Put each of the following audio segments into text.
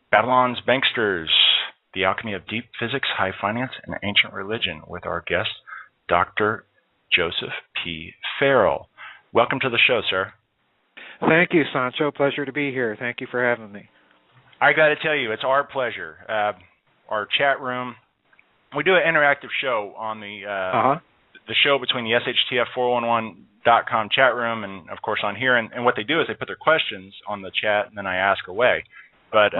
Babylon's Banksters, The Alchemy of Deep Physics, High Finance, and Ancient Religion, with our guest, Dr. Joseph P. Farrell. Welcome to the show, sir. Thank you, Sancho. Pleasure to be here. Thank you for having me. I got to tell you, it's our pleasure. Our chat room, we do an interactive show on the show between the SHTF411.com chat room and, of course, on here. And what they do is they put their questions on the chat, and then I ask away. But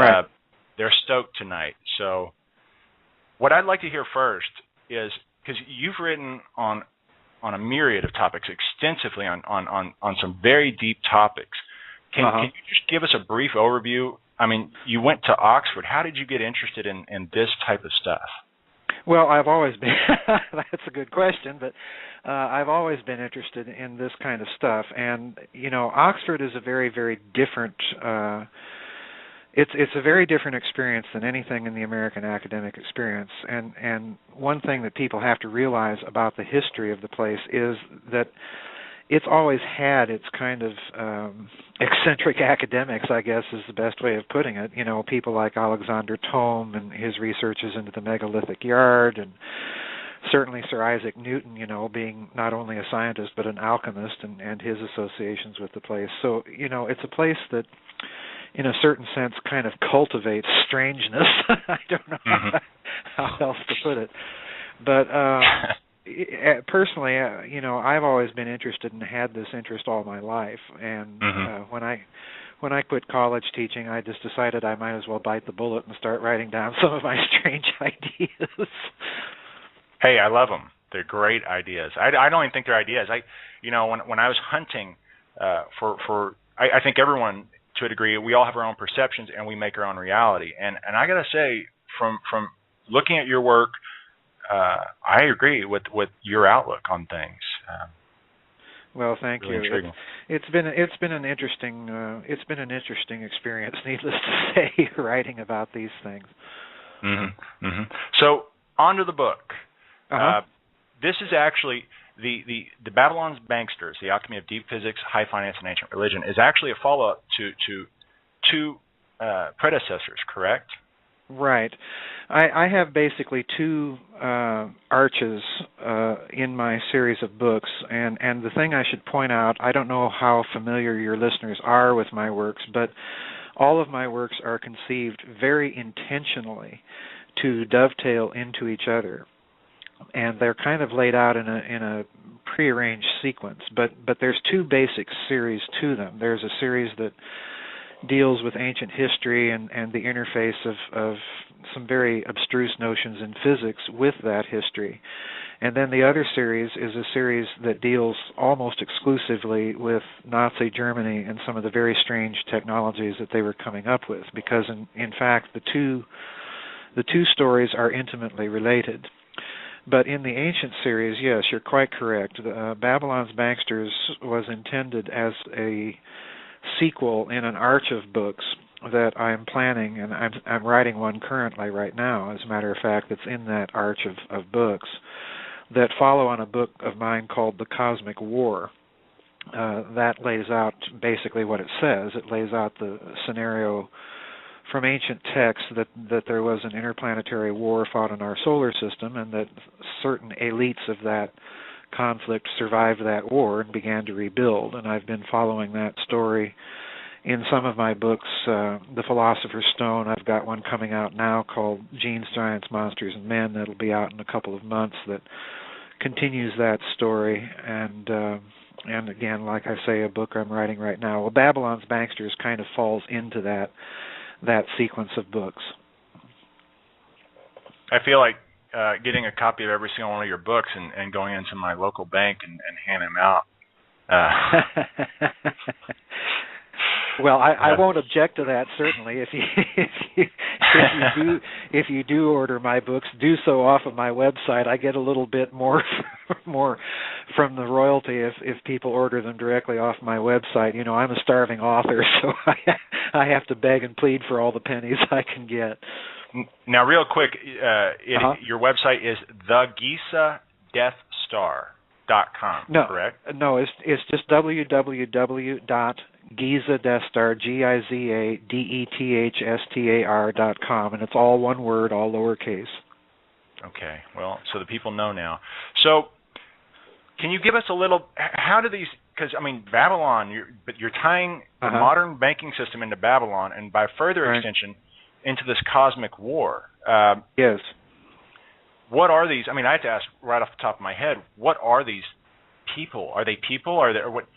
they're stoked tonight. So what I'd like to hear first is, because you've written on a myriad of topics, extensively on some very deep topics. Can you just give us a brief overview? I mean, you went to Oxford. How did you get interested in this type of stuff? Well, I've always been, that's a good question, but I've always been interested in this kind of stuff. And, you know, Oxford is a very, very different It's a very different experience than anything in the American academic experience, and one thing that people have to realize about the history of the place is that it's always had its kind of eccentric academics, I guess is the best way of putting it. You know, people like Alexander Thome and his researches into the megalithic yard, and certainly Sir Isaac Newton, you know, being not only a scientist but an alchemist, and his associations with the place. So, you know, it's a place that, in a certain sense, kind of cultivates strangeness. I don't know how else to put it. But personally, you know, I've always been interested and had this interest all my life. And when I quit college teaching, I just decided I might as well bite the bullet and start writing down some of my strange ideas. Hey, I love them. They're great ideas. I don't even think they're ideas. When I was hunting I think everyone, to a degree, we all have our own perceptions and we make our own reality. And I got to say, from looking at your work, I agree with your outlook on things. Well, thank really you. Intriguing. It's been an interesting experience, needless to say, writing about these things. So on to the book. This is actually the Babylon's Banksters, The Alchemy of Deep Physics, High Finance, and Ancient Religion, is actually a follow-up to two predecessors, correct? Right. I have basically two arches in my series of books, and the thing I should point out, I don't know how familiar your listeners are with my works, but all of my works are conceived very intentionally to dovetail into each other. And they're kind of laid out in a prearranged sequence, but there's two basic series to them. There's a series that deals with ancient history and the interface of some very abstruse notions in physics with that history. And then the other series is a series that deals almost exclusively with Nazi Germany and some of the very strange technologies that they were coming up with, because in fact the two stories are intimately related. But in the ancient series, yes, you're quite correct. Babylon's Banksters was intended as a sequel in an arch of books that I'm planning, and I'm writing one currently right now, as a matter of fact, that's in that arch of books, that follow on a book of mine called The Cosmic War. That lays out basically what it says. It lays out the scenario from ancient texts that there was an interplanetary war fought in our solar system, and that certain elites of that conflict survived that war and began to rebuild. And I've been following that story in some of my books. The Philosopher's Stone, I've got one coming out now called Genes, Giants, Monsters, and Men that'll be out in a couple of months that continues that story. And again, like I say, a book I'm writing right now. Well, Babylon's Banksters kind of falls into that sequence of books. I feel like getting a copy of every single one of your books and going into my local bank and handing them out. Well, I won't object to that, certainly. If you do order my books, do so off of my website. I get a little bit more from the royalty if people order them directly off my website. You know, I'm a starving author, so I have to beg and plead for all the pennies I can get. Now, real quick, your website is thegisadeathstar.com, correct? No, it's just www.gisadeathstar.com. Giza Destar, GIZADETHSTAR.com, and it's all one word, all lowercase. Okay, well, so the people know now. So, can you give us a little? How do these? Because I mean, Babylon. You're tying the modern banking system into Babylon, and by further extension, into this cosmic war. Yes. What are these? I mean, I have to ask right off the top of my head. What are these people? Are they people? Are they what?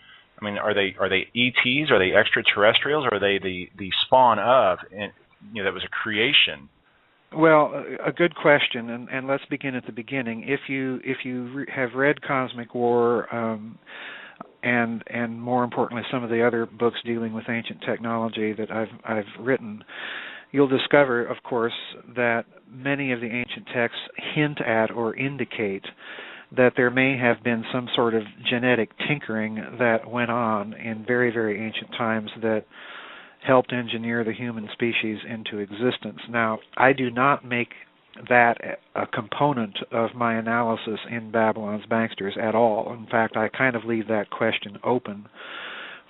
I mean, are they ETs? Are they extraterrestrials? Or are they the spawn of? That was a creation. Well, a good question, and let's begin at the beginning. If you have read Cosmic War, and more importantly, some of the other books dealing with ancient technology that I've written, you'll discover, of course, that many of the ancient texts hint at or indicate that there may have been some sort of genetic tinkering that went on in very, very ancient times that helped engineer the human species into existence. Now, I do not make that a component of my analysis in Babylon's Banksters at all. In fact, I kind of leave that question open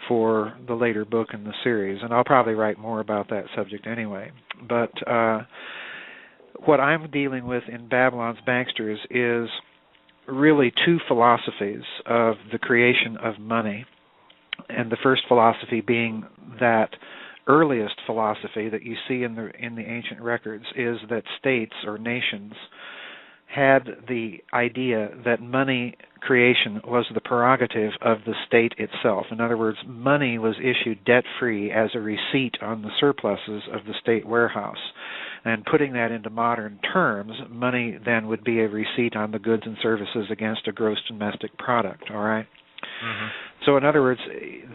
for the later book in the series, and I'll probably write more about that subject anyway. But what I'm dealing with in Babylon's Banksters is really two philosophies of the creation of money, and the first philosophy being that earliest philosophy that you see in the ancient records is that states or nations had the idea that money creation was the prerogative of the state itself. In other words, money was issued debt-free as a receipt on the surpluses of the state warehouse. And putting that into modern terms, money then would be a receipt on the goods and services against a gross domestic product, all right? Mm-hmm. So in other words,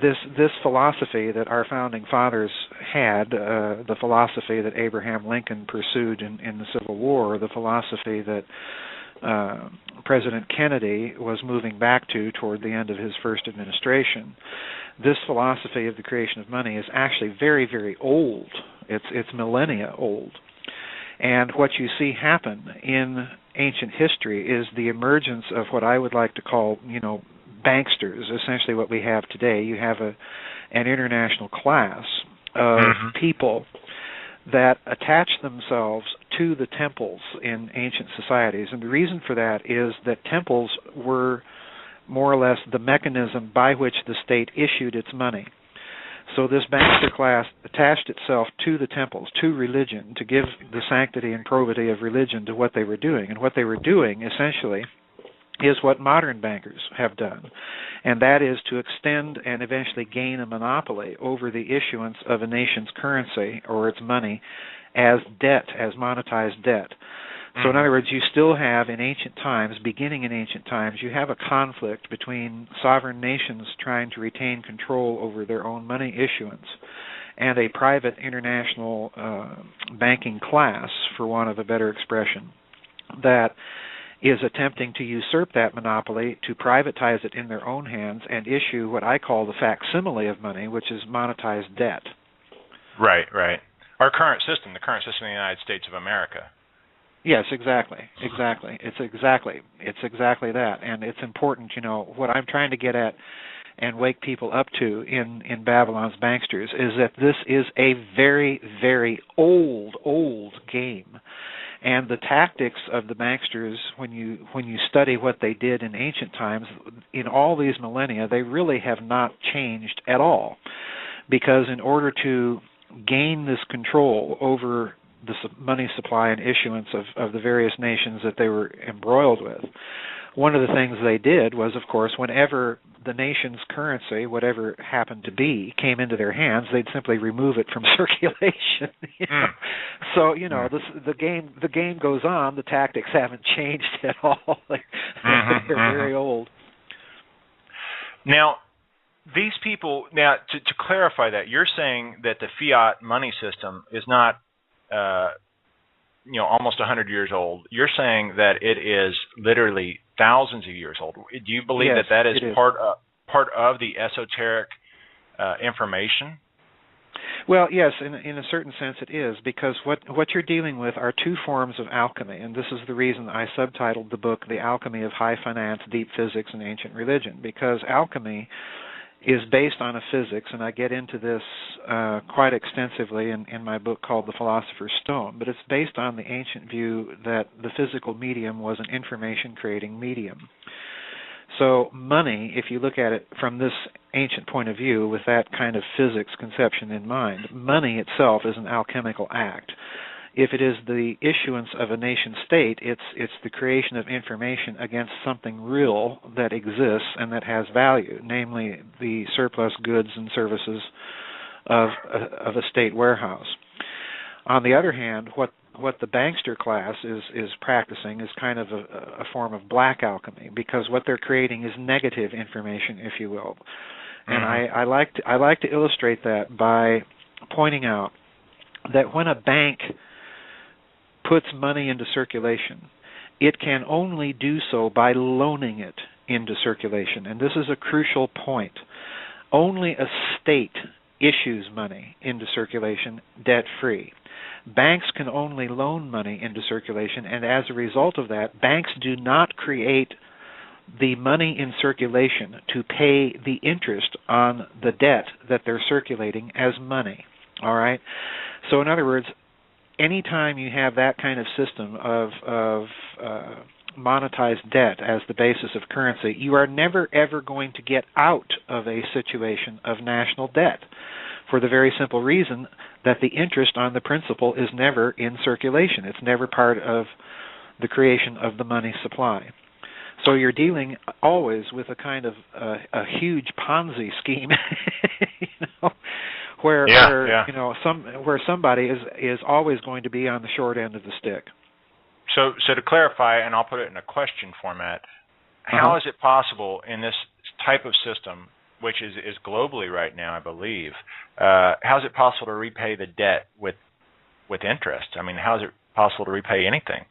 this philosophy that our founding fathers had, the philosophy that Abraham Lincoln pursued in the Civil War, the philosophy that President Kennedy was moving back to toward the end of his first administration, this philosophy of the creation of money is actually very, very old. It's millennia old. And what you see happen in ancient history is the emergence of what I would like to call, banksters, essentially what we have today. You have an international class of people that attach themselves to the temples in ancient societies. And the reason for that is that temples were more or less the mechanism by which the state issued its money. So this bankster class attached itself to the temples, to religion, to give the sanctity and probity of religion to what they were doing. And what they were doing, essentially, is what modern bankers have done, and that is to extend and eventually gain a monopoly over the issuance of a nation's currency or its money as debt, as monetized debt. So in other words, you still have in ancient times, beginning in ancient times, you have a conflict between sovereign nations trying to retain control over their own money issuance and a private international banking class, for want of a better expression, that is attempting to usurp that monopoly, to privatize it in their own hands, and issue what I call the facsimile of money, which is monetized debt. Right. Our current system, the current system in the United States of America. Yes, exactly. It's exactly that, and it's important. What I'm trying to get at and wake people up to in Babylon's Banksters is that this is a very, very old game. And the tactics of the banksters, when you study what they did in ancient times, in all these millennia, they really have not changed at all. Because in order to gain this control over the money supply and issuance of the various nations that they were embroiled with, one of the things they did was, of course, whenever the nation's currency, whatever happened to be, came into their hands, they'd simply remove it from circulation. So the game goes on. The tactics haven't changed at all. They're very old. Now, these people. Now, to clarify that, you're saying that the fiat money system is not, almost 100 years old. You're saying that it is literally thousands of years old. Do you believe that is part of the esoteric information? Well, yes, in a certain sense it is, because what you're dealing with are two forms of alchemy, and this is the reason I subtitled the book The Alchemy of High Finance, Deep Physics, and Ancient Religion, because alchemy is based on a physics, and I get into this quite extensively in my book called The Philosopher's Stone, but it's based on the ancient view that the physical medium was an information-creating medium. So money, if you look at it from this ancient point of view with that kind of physics conception in mind, money itself is an alchemical act. If it is the issuance of a nation state, it's the creation of information against something real that exists and that has value, namely the surplus goods and services of a state warehouse. On the other hand, what the bankster class is practicing is kind of a form of black alchemy, because what they're creating is negative information, if you will. And I like to illustrate that by pointing out that when a bank puts money into circulation, it can only do so by loaning it into circulation. And this is a crucial point. Only a state issues money into circulation debt-free. Banks can only loan money into circulation, and as a result of that, banks do not create the money in circulation to pay the interest on the debt that they're circulating as money. All right? So in other words, anytime you have that kind of system of monetized debt as the basis of currency, you are never ever going to get out of a situation of national debt, for the very simple reason that the interest on the principal is never in circulation. It's never part of the creation of the money supply. So you're dealing always with a kind of a huge Ponzi scheme, where somebody is always going to be on the short end of the stick. So to clarify, and I'll put it in a question format, how is it possible in this type of system, which is globally right now, I believe, how is it possible to repay the debt with interest? I mean, how is it possible to repay anything?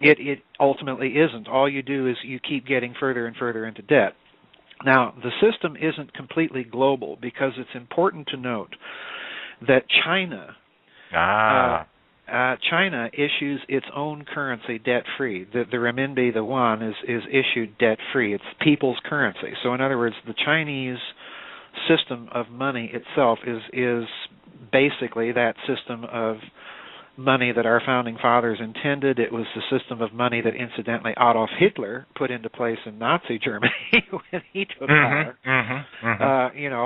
It ultimately isn't. All you do is you keep getting further and further into debt. Now, the system isn't completely global, because it's important to note that China issues its own currency debt-free. The renminbi, the yuan, is issued debt-free. It's people's currency. So in other words, the Chinese system of money itself is basically that system of money that our founding fathers intended. It was the system of money that, incidentally, Adolf Hitler put into place in Nazi Germany when he took power.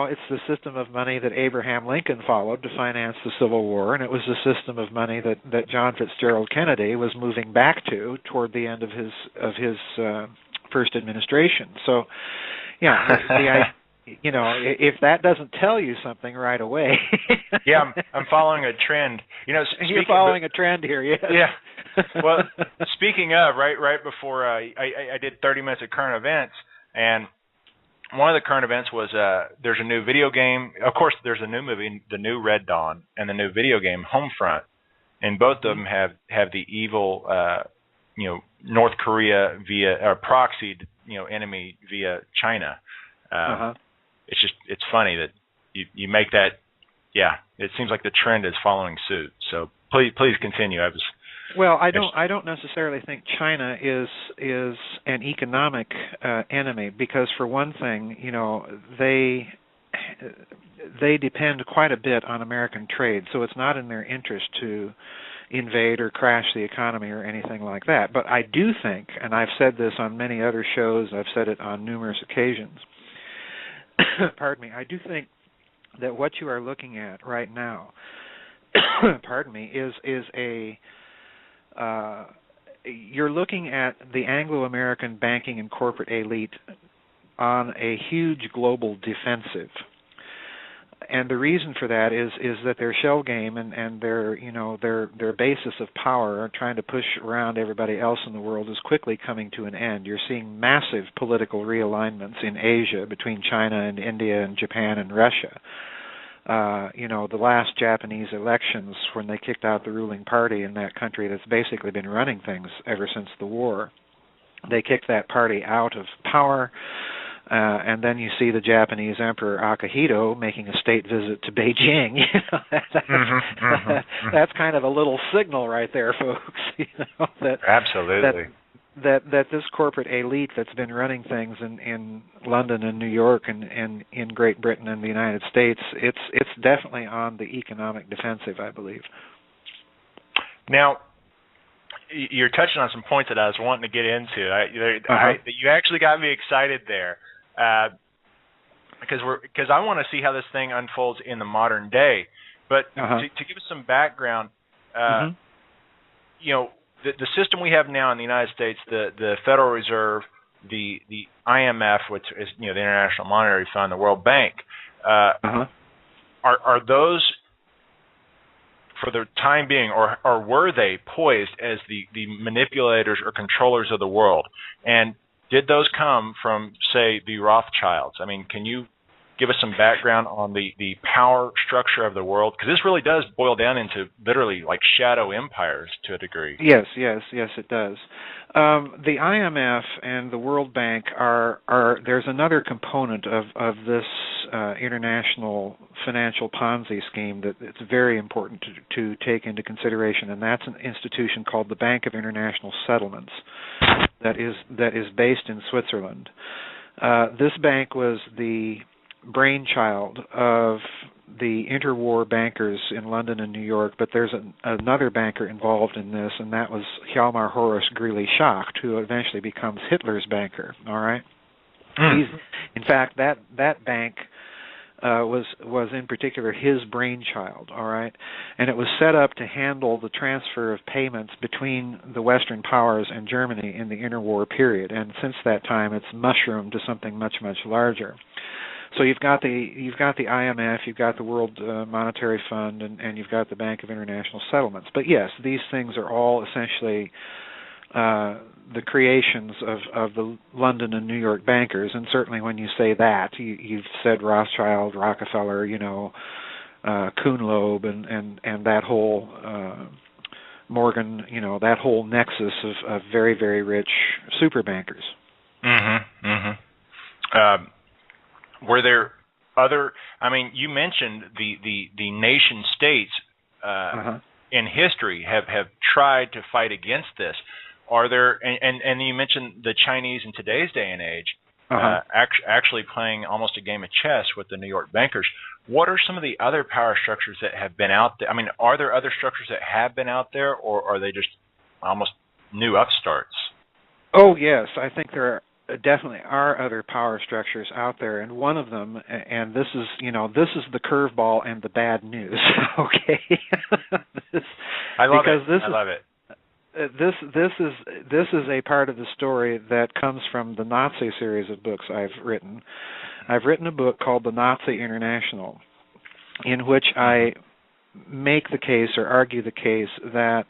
It's the system of money that Abraham Lincoln followed to finance the Civil War, and it was the system of money that John Fitzgerald Kennedy was moving back to toward the end of his first administration. So, if that doesn't tell you something right away. Yeah, I'm following a trend. You're following a trend here, yes. Yeah. Well, speaking of, right before I did 30 minutes of current events, and one of the current events was there's a new video game. Of course, there's a new movie, The New Red Dawn, and the new video game, Homefront. And both of them have the evil, North Korea via proxied, enemy via China. It's funny that you make that. Yeah, it seems like the trend is following suit. So please continue. I don't necessarily think China is an economic enemy, because for one thing, they depend quite a bit on American trade, so it's not in their interest to invade or crash the economy or anything like that. But I do think, and I've said this on many other shows, I've said it on numerous occasions, pardon me, I do think that what you are looking at right now, pardon me, is you're looking at the Anglo-American banking and corporate elite on a huge global defensive. And the reason for that is that their shell game and their basis of power are trying to push around everybody else in the world is quickly coming to an end. You're seeing massive political realignments in Asia between China and India and Japan and Russia. The last Japanese elections, when they kicked out the ruling party in that country that's basically been running things ever since the war, they kicked that party out of power. And then you see the Japanese Emperor Akihito making a state visit to Beijing. That's kind of a little signal right there, folks. Absolutely. that this corporate elite that's been running things in London and New York and in Great Britain and the United States, it's definitely on the economic defensive, I believe. Now, you're touching on some points that I was wanting to get into. You actually got me excited there, because I want to see how this thing unfolds in the modern day. But to give us some background, you know, the system we have now in the United States, the Federal Reserve, the IMF, which is, you know, the International Monetary Fund, the World Bank, are those, for the time being, or were they poised as the manipulators or controllers of the world? And did those come from, say, the Rothschilds? I mean, can you give us some background on the power structure of the world? Because this really does boil down into literally like shadow empires to a degree. Yes, it does. The IMF and the World Bank are there's another component of this international financial Ponzi scheme that it's very important to take into consideration, and that's an institution called the Bank of International Settlements that is based in Switzerland. This bank was the brainchild of the interwar bankers in London and New York, but there's another banker involved in this, and that was Hjalmar Horace Greeley-Schacht, who eventually becomes Hitler's banker. All right. In fact, that bank was in particular his brainchild. All right, and it was set up to handle the transfer of payments between the Western powers and Germany in the interwar period. And since that time, it's mushroomed to something much, much larger. So you've got the IMF, you've got the World Monetary Fund, and you've got the Bank of International Settlements. But yes, these things are all essentially the creations of the London and New York bankers. And certainly when you say that, you've said Rothschild, Rockefeller, you know, Kuhn-Loeb, and that whole Morgan, you know, that whole nexus of very, very rich super bankers. Were there other? I mean, you mentioned the nation states in history have tried to fight against this. Are there? And you mentioned the Chinese in today's day and age actually playing almost a game of chess with the New York bankers. What are some of the other power structures that have been out there? I mean, are there other structures that have been out there, or are they just almost new upstarts? Oh yes, I think there definitely are other power structures out there, and one of them, and this is the curveball and the bad news. Okay, I love it. This is a part of the story that comes from the Nazi series of books I've written. I've written a book called The Nazi International, in which I make the case or argue the case that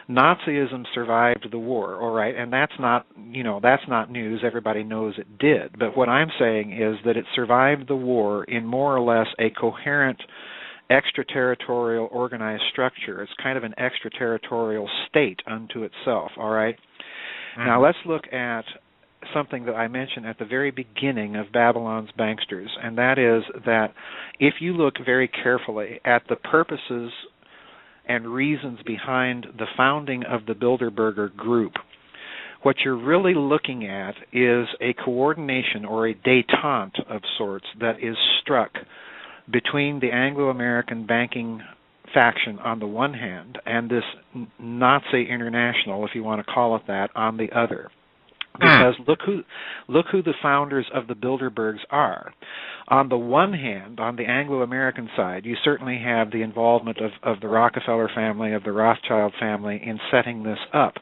Nazism survived the war, all right, and that's not news. Everybody knows it did. But what I'm saying is that it survived the war in more or less a coherent extraterritorial organized structure. It's kind of an extraterritorial state unto itself, all right? Now let's look at something that I mentioned at the very beginning of Babylon's Banksters, and that is that if you look very carefully at the purposes and reasons behind the founding of the Bilderberger Group, what you're really looking at is a coordination or a détente of sorts that is struck between the Anglo-American banking faction on the one hand and this Nazi International, if you want to call it that, on the other. Because look who the founders of the Bilderbergs are. On the one hand, on the Anglo-American side, you certainly have the involvement of the Rockefeller family, of the Rothschild family in setting this up.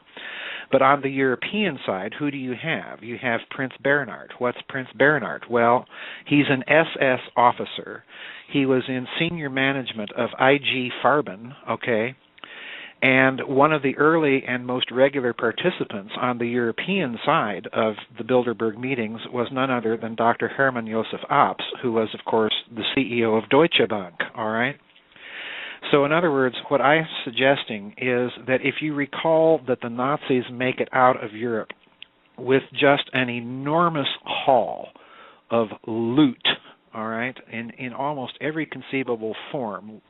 But on the European side, who do you have? You have Prince Bernhard. What's Prince Bernhard? Well, he's an SS officer. He was in senior management of IG Farben, okay? And one of the early and most regular participants on the European side of the Bilderberg meetings was none other than Dr. Hermann Josef Abs, who was, of course, the CEO of Deutsche Bank, all right? So in other words, what I'm suggesting is that if you recall that the Nazis make it out of Europe with just an enormous haul of loot, all right, in almost every conceivable form,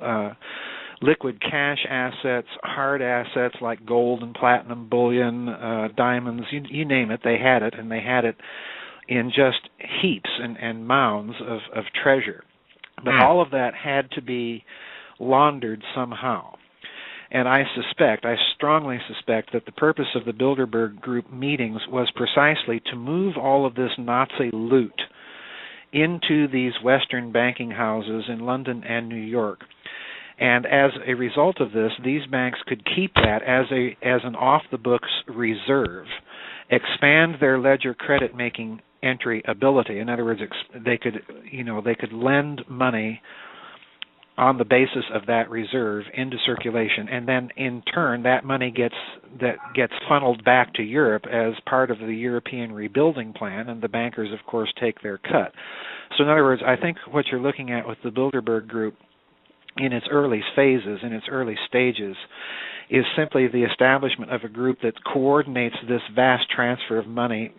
liquid cash assets, hard assets like gold and platinum bullion, diamonds, you name it, they had it, and they had it in just heaps and mounds of treasure. But all of that had to be laundered somehow. And I strongly suspect that the purpose of the Bilderberg Group meetings was precisely to move all of this Nazi loot into these Western banking houses in London and New York. And as a result of this, these banks could keep that as an off-the-books reserve, expand their ledger credit-making entry ability. In other words, they could lend money on the basis of that reserve into circulation, and then in turn that money gets funneled back to Europe as part of the European rebuilding plan, and the bankers of course take their cut. So in other words, I think what you're looking at with the Bilderberg Group in its early phases, in its early stages, is simply the establishment of a group that coordinates this vast transfer of money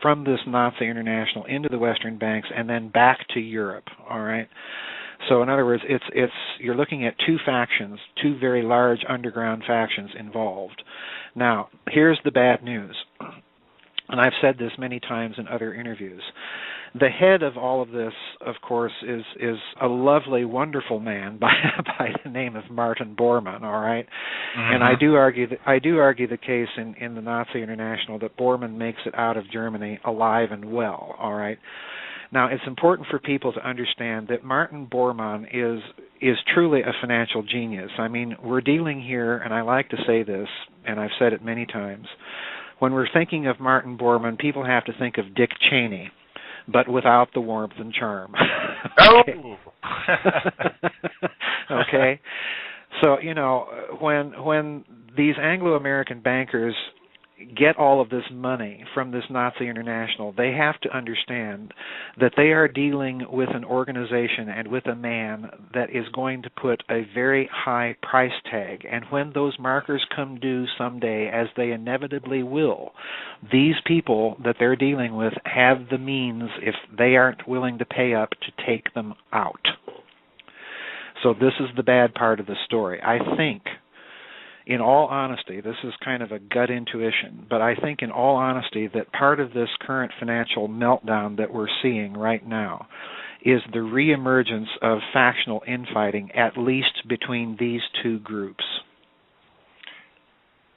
from this Nazi international into the Western banks and then back to Europe, all right? So in other words, you're looking at two factions, two very large underground factions involved. Now, here's the bad news, and I've said this many times in other interviews. The head of all of this, of course, is a lovely, wonderful man by the name of Martin Bormann, all right? Mm-hmm. And I do argue the case in the Nazi International that Bormann makes it out of Germany alive and well, all right? Now, it's important for people to understand that Martin Bormann is truly a financial genius. I mean, we're dealing here, and I like to say this, and I've said it many times, when we're thinking of Martin Bormann, people have to think of Dick Cheney, but without the warmth and charm. Okay. Okay. So, when these Anglo-American bankers get all of this money from this Nazi international, they have to understand that they are dealing with an organization and with a man that is going to put a very high price tag. And when those markers come due someday, as they inevitably will, these people that they're dealing with have the means, if they aren't willing to pay up, to take them out. So this is the bad part of the story. I think, in all honesty, this is kind of a gut intuition, but I think in all honesty that part of this current financial meltdown that we're seeing right now is the reemergence of factional infighting, at least between these two groups.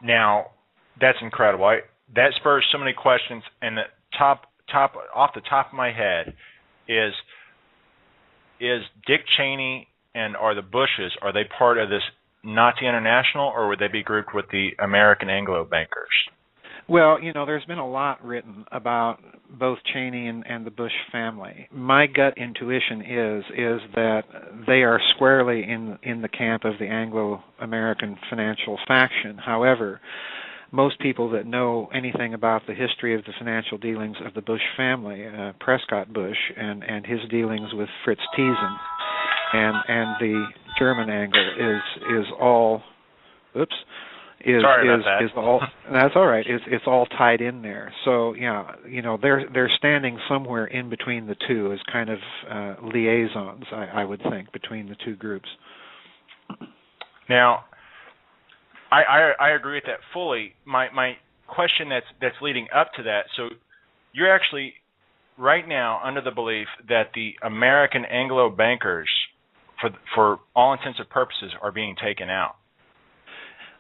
Now, that's incredible. That spurs so many questions, and the top off the top of my head is Dick Cheney and are the Bushes, are they part of this Nazi International, or would they be grouped with the American Anglo bankers? Well, there's been a lot written about both Cheney and the Bush family. My gut intuition is that they are squarely in the camp of the Anglo-American financial faction. However, most people that know anything about the history of the financial dealings of the Bush family, Prescott Bush and his dealings with Fritz Thyssen, and the German angle is all. Oops. Sorry about that. Is all. That's all right. It's all tied in there. So yeah, they're standing somewhere in between the two as kind of liaisons, I would think, between the two groups. Now, I agree with that fully. My question that's leading up to that. So you're actually right now under the belief that the American Anglo bankers, for all intents and purposes, are being taken out.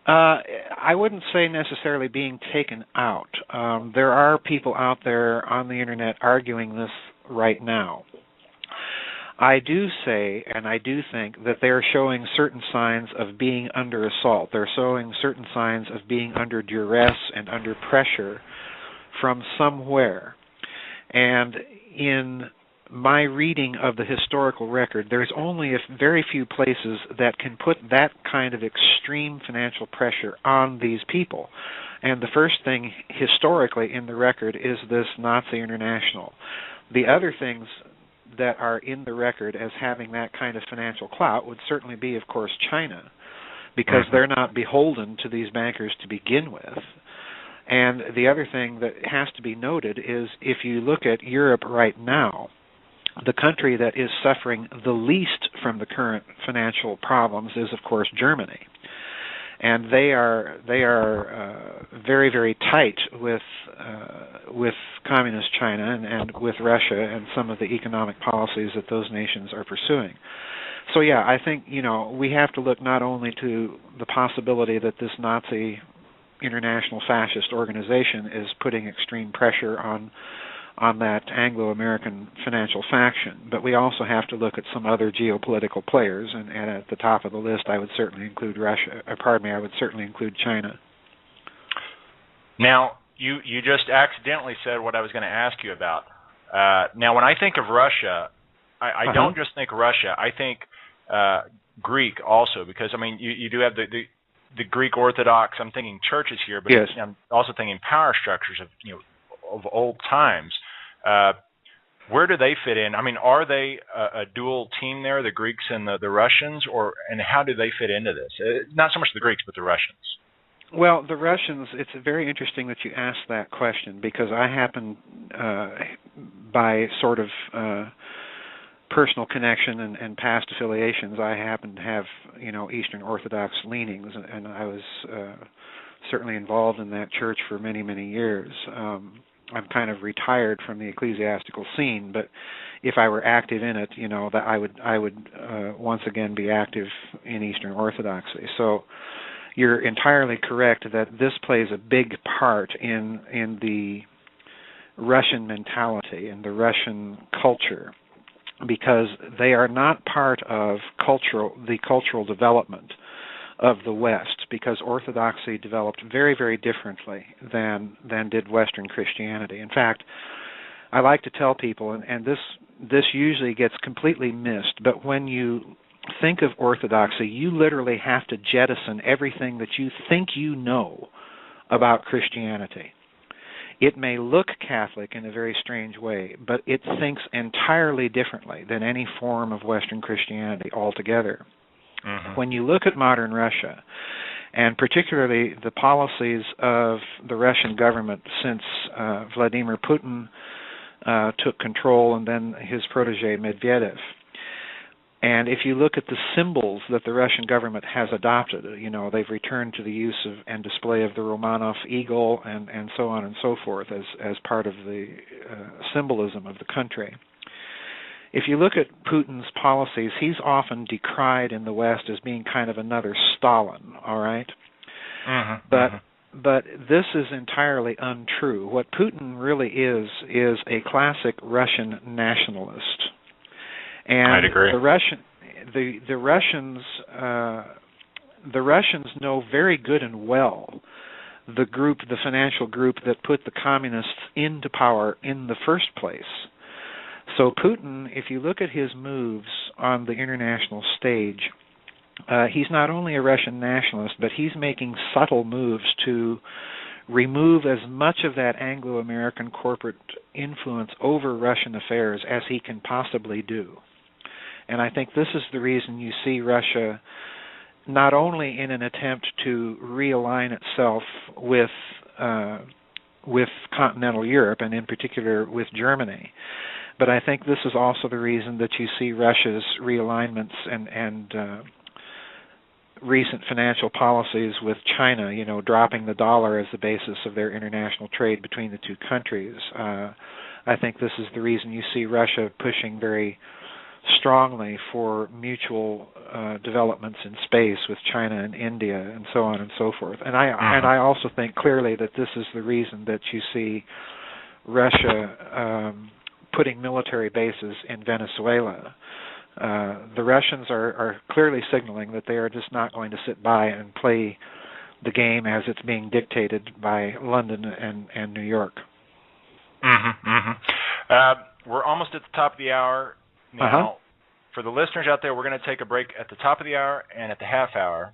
I wouldn't say necessarily being taken out. There are people out there on the internet arguing this right now. I do say, and I do think, that they're showing certain signs of being under assault. They're showing certain signs of being under duress and under pressure from somewhere. And in my reading of the historical record, there's only very few places that can put that kind of extreme financial pressure on these people. And the first thing historically in the record is this Nazi International. The other things that are in the record as having that kind of financial clout would certainly be, of course, China, because they're not beholden to these bankers to begin with. And the other thing that has to be noted is if you look at Europe right now, the country that is suffering the least from the current financial problems is, of course, Germany. And they are very, very tight with communist China and with Russia and some of the economic policies that those nations are pursuing. So yeah, I think we have to look not only to the possibility that this Nazi international fascist organization is putting extreme pressure on that Anglo-American financial faction, but we also have to look at some other geopolitical players, and at the top of the list I would certainly include I would certainly include China. Now, you just accidentally said what I was going to ask you about. Now, when I think of Russia, I don't just think Russia, I think Greek also, because, I mean, you do have the Greek Orthodox, I'm thinking churches here, but yes. I'm also thinking power structures of old times. Where do they fit in? I mean, are they a dual team there, the Greeks and the Russians, and how do they fit into this? Not so much the Greeks, but the Russians. Well, the Russians, it's very interesting that you asked that question, because I happen, by sort of personal connection and past affiliations, I happen to have, Eastern Orthodox leanings, and I was certainly involved in that church for many, many years. I'm kind of retired from the ecclesiastical scene, but if I were active in it, that I would once again be active in Eastern Orthodoxy. So you're entirely correct that this plays a big part in the Russian mentality and the Russian culture, because they are not part of the cultural development of the West, because Orthodoxy developed very, very differently than did Western Christianity. In fact, I like to tell people, and this usually gets completely missed, but when you think of Orthodoxy, you literally have to jettison everything that you think you know about Christianity. It may look Catholic in a very strange way, but it thinks entirely differently than any form of Western Christianity altogether. Mm-hmm. When you look at modern Russia, and particularly the policies of the Russian government since Vladimir Putin took control, and then his protege Medvedev, and if you look at the symbols that the Russian government has adopted, they've returned to the use of and display of the Romanov eagle and so on and so forth as part of the symbolism of the country. If you look at Putin's policies, he's often decried in the West as being kind of another Stalin, all right? Mm-hmm. But this is entirely untrue. What Putin really is a classic Russian nationalist. And I'd agree. The Russians know very good and well the financial group that put the communists into power in the first place. So Putin, if you look at his moves on the international stage, he's not only a Russian nationalist, but he's making subtle moves to remove as much of that Anglo-American corporate influence over Russian affairs as he can possibly do. And I think this is the reason you see Russia not only in an attempt to realign itself with continental Europe, and in particular with Germany, but I think this is also the reason that you see Russia's realignments and recent financial policies with China, dropping the dollar as the basis of their international trade between the two countries. I think this is the reason you see Russia pushing very strongly for mutual developments in space with China and India and so on and so forth. And I also think clearly that this is the reason that you see Russia putting military bases in Venezuela. The Russians are clearly signaling that they are just not going to sit by and play the game as it's being dictated by London and New York. We're almost at the top of the hour. Now, for the listeners out there, we're going to take a break at the top of the hour and at the half hour.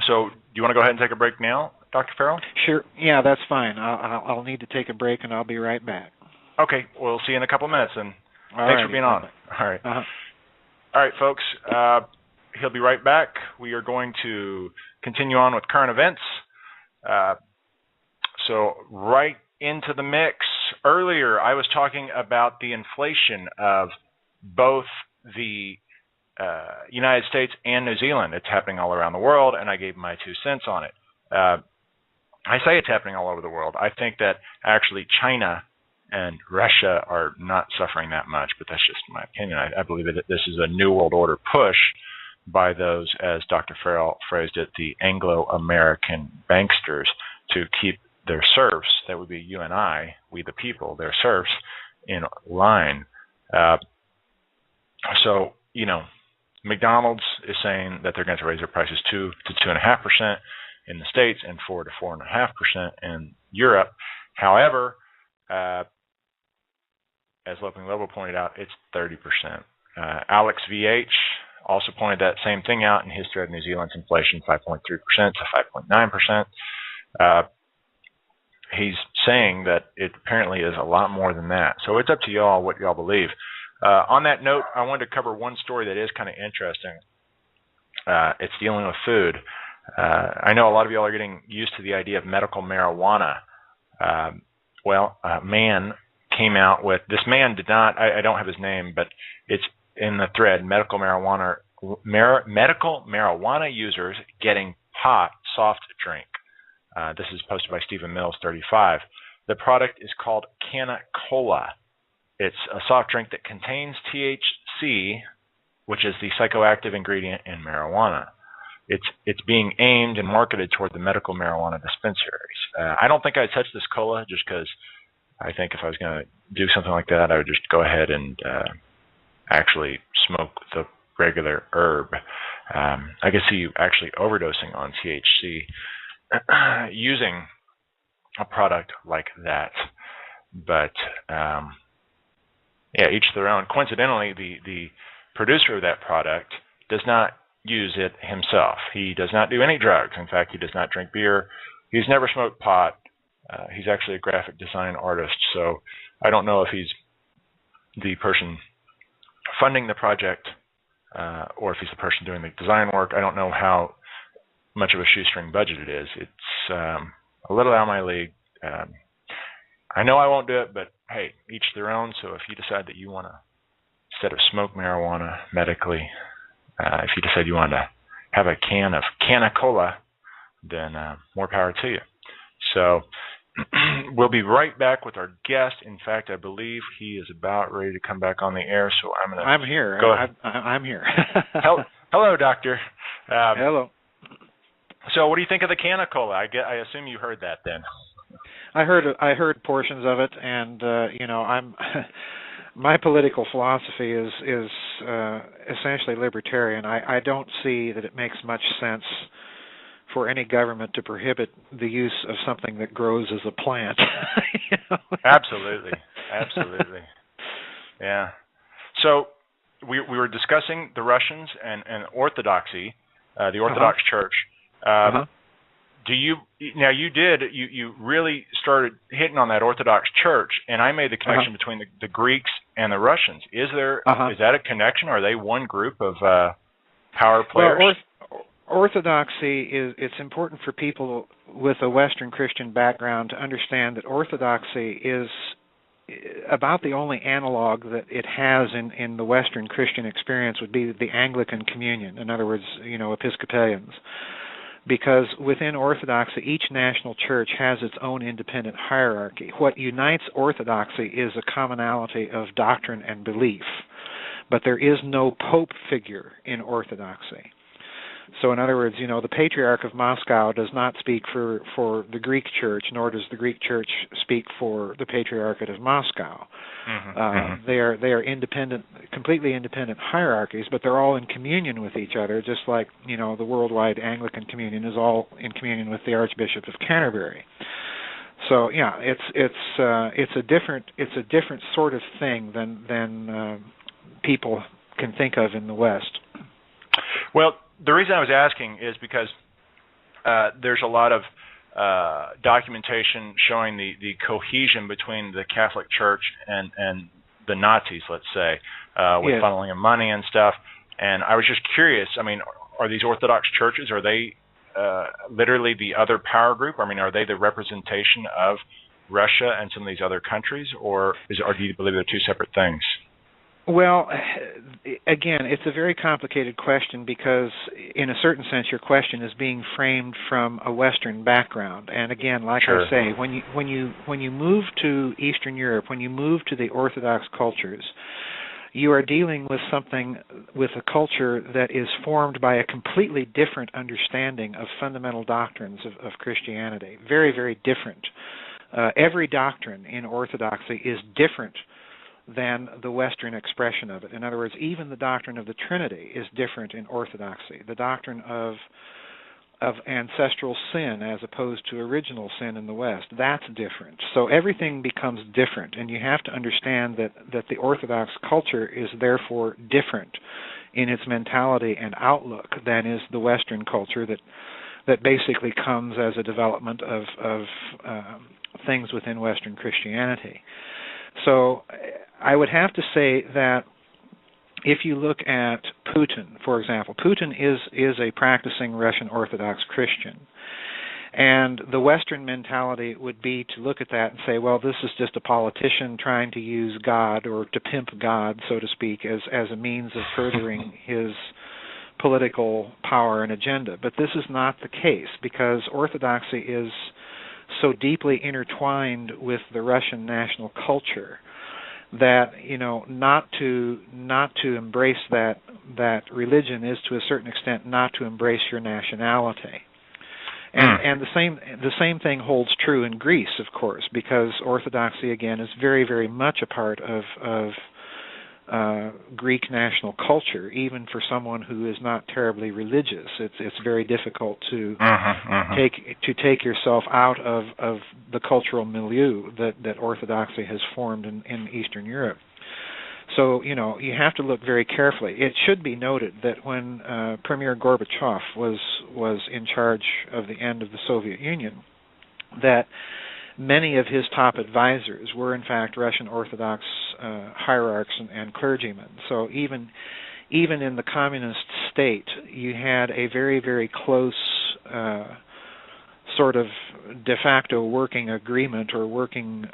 So do you want to go ahead and take a break now, Dr. Farrell? Sure. Yeah, that's fine. I'll need to take a break, and I'll be right back. Okay. We'll see you in a couple minutes, and thanks for being on. All right. All right, folks. He'll be right back. We are going to continue on with current events. So right into the mix earlier I was talking about the inflation of both the United States and New Zealand. It's happening all around the world, and I gave my 2 cents on it. I say it's happening all over the world. I think that actually China and Russia are not suffering that much, but that's just my opinion. I believe that this is a New World Order push by those, as Dr. Farrell phrased it, the Anglo-American banksters, to keep their serfs, that would be you and I, we the people, their serfs, in line. So, you know, McDonald's is saying that they're going to raise their prices 2 to 2.5% in the States and 4 to 4.5% in Europe. However, as Loping Lobo pointed out, it's 30%. Alex VH also pointed that same thing out in his thread of New Zealand's inflation, 5.3% to 5.9%. He's saying that it apparently is a lot more than that. So it's up to y'all what y'all believe. On that note, I wanted to cover one story that is kind of interesting. It's dealing with food. I know a lot of y'all are getting used to the idea of medical marijuana. Well, a man came out with, this man did not, I don't have his name, but it's in the thread, medical marijuana users getting pot soft drink. This is posted by Stephen Mills, 35. The product is called Canna-Cola. It's a soft drink that contains THC, which is the psychoactive ingredient in marijuana. It's being aimed and marketed toward the medical marijuana dispensaries. I don't think I'd touch this cola just because I think if I was going to do something like that, I would just go ahead and actually smoke the regular herb. I could see you actually overdosing on THC using a product like that. But yeah, each their own. Coincidentally, the producer of that product does not use it himself. He does not do any drugs. In fact, he does not drink beer. He's never smoked pot. He's actually a graphic design artist. So I don't know if he's the person funding the project or if he's the person doing the design work. I don't know how much of a shoestring budget it is. It's a little out of my league. I know I won't do it, but hey, each their own. So if you decide that you want to, instead of smoke marijuana medically, if you decide you want to have a can of Canna-Cola, then more power to you. So we'll be right back with our guest. In fact, I believe he is about ready to come back on the air. So I'm here. Go ahead. I'm here. Hello, Doctor. Hello. So what do you think of the Canna-Cola? I assume you heard that then. I heard portions of it, and you know, my political philosophy is essentially libertarian. I don't see that it makes much sense for any government to prohibit the use of something that grows as a plant. You know? Absolutely. Yeah. So we were discussing the Russians and Orthodoxy, the Orthodox Church. Do you really started hitting on that Orthodox Church, and I made the connection between the Greeks and the Russians. Is that a connection? Are they one group of power players? Well, Orthodoxy it's important for people with a Western Christian background to understand that Orthodoxy is about the only analog that it has in the Western Christian experience would be the Anglican Communion. In other words, you know, Episcopalians. Because within Orthodoxy, each national church has its own independent hierarchy. What unites Orthodoxy is a commonality of doctrine and belief, but there is no pope figure in Orthodoxy. So in other words, you know, the Patriarch of Moscow does not speak for the Greek Church, nor does the Greek Church speak for the Patriarchate of Moscow. They are independent, completely independent hierarchies, but they're all in communion with each other, just like, you know, the worldwide Anglican Communion is all in communion with the Archbishop of Canterbury. So yeah, it's a different sort of thing than people can think of in the West. Well, the reason I was asking is because there's a lot of documentation showing the cohesion between the Catholic Church and the Nazis, let's say, with funneling of money and stuff. And I was just curious, I mean, are these Orthodox churches, are they literally the other power group? I mean, are they the representation of Russia and some of these other countries, or do you believe they're two separate things? Well, again, it's a very complicated question because, in a certain sense, your question is being framed from a Western background. And again, like Sure. I say, when you move to Eastern Europe, when you move to the Orthodox cultures, you are dealing with a culture that is formed by a completely different understanding of fundamental doctrines of Christianity. Very, very different. Every doctrine in Orthodoxy is different than the Western expression of it. In other words, even the doctrine of the Trinity is different in Orthodoxy. The doctrine of ancestral sin as opposed to original sin in the West, that's different. So everything becomes different, and you have to understand that the Orthodox culture is therefore different in its mentality and outlook than is the Western culture that basically comes as a development of things within Western Christianity. So I would have to say that if you look at Putin, for example, Putin is a practicing Russian Orthodox Christian. And the Western mentality would be to look at that and say, well, this is just a politician trying to use God or to pimp God, so to speak, as a means of furthering his political power and agenda. But this is not the case, because Orthodoxy is so deeply intertwined with the Russian national culture that, not to embrace that religion is to a certain extent not to embrace your nationality. And the same thing holds true in Greece, of course, because Orthodoxy again is very, very much a part of Greek national culture. Even for someone who is not terribly religious, it's very difficult to take yourself out of the cultural milieu that Orthodoxy has formed in Eastern Europe. So you have to look very carefully. It should be noted that when Premier Gorbachev was in charge of the end of the Soviet Union, that many of his top advisors were in fact Russian Orthodox hierarchs and clergymen. So even in the communist state, you had a very, very close sort of de facto working agreement or working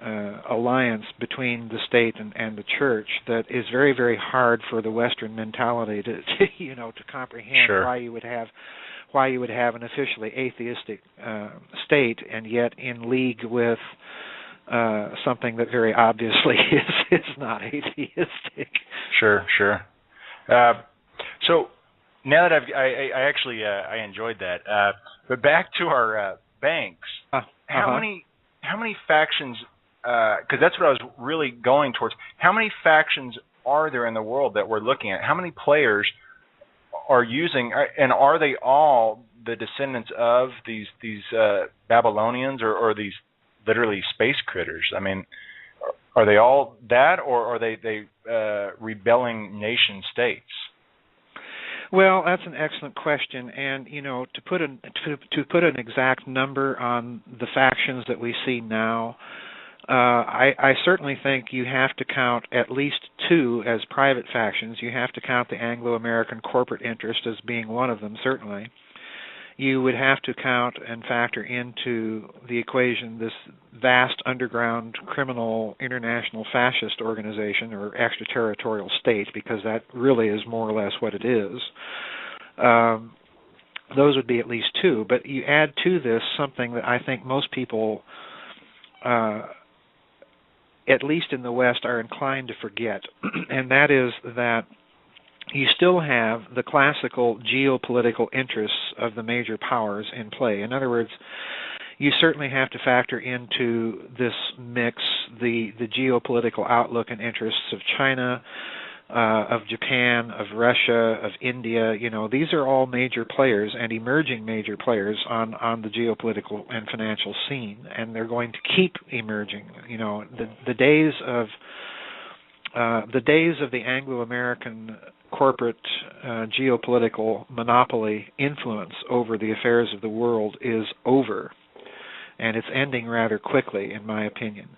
alliance between the state and the church that is very, very hard for the Western mentality to comprehend. Sure. Why you would have an officially atheistic state and yet in league with something that very obviously is not atheistic. Sure. So now that I actually enjoyed that, but back to our banks. How many factions? Because that's what I was really going towards. How many factions are there in the world that we're looking at? How many players are using, and are they all the descendants of these Babylonians or these literally space critters? I mean, are they all that, or are they rebelling nation states? Well, that's an excellent question, and to put an exact number on the factions that we see now, I certainly think you have to count at least two as private factions. You have to count the Anglo-American corporate interest as being one of them, certainly. You would have to count and factor into the equation this vast underground criminal international fascist organization or extraterritorial state, because that really is more or less what it is. Those would be at least two. But you add to this something that I think most people, at least in the West, are inclined to forget, and that is that you still have the classical geopolitical interests of the major powers in play. In other words, you certainly have to factor into this mix the geopolitical outlook and interests of China, of Japan, of Russia, of India. These are all major players and emerging major players on the geopolitical and financial scene, and they're going to keep emerging. The days of the Anglo-American corporate geopolitical monopoly influence over the affairs of the world is over, and it's ending rather quickly, in my opinion.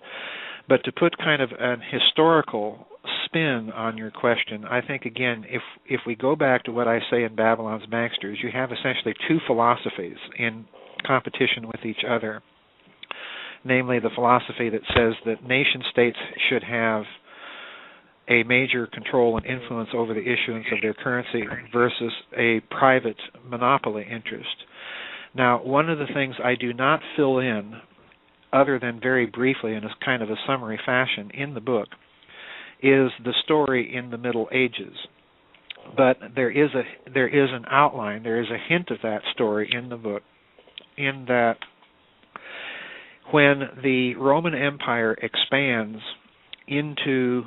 But to put kind of an historical spin on your question, I think, again, if we go back to what I say in Babylon's Banksters, you have essentially two philosophies in competition with each other. namely the philosophy that says that nation-states should have a major control and influence over the issuance of their currency versus a private monopoly interest. Now, one of the things I do not fill in, other than very briefly in a kind of a summary fashion in the book, is the story in the Middle Ages. But there is an outline, there is a hint of that story in the book, in that when the Roman Empire expands into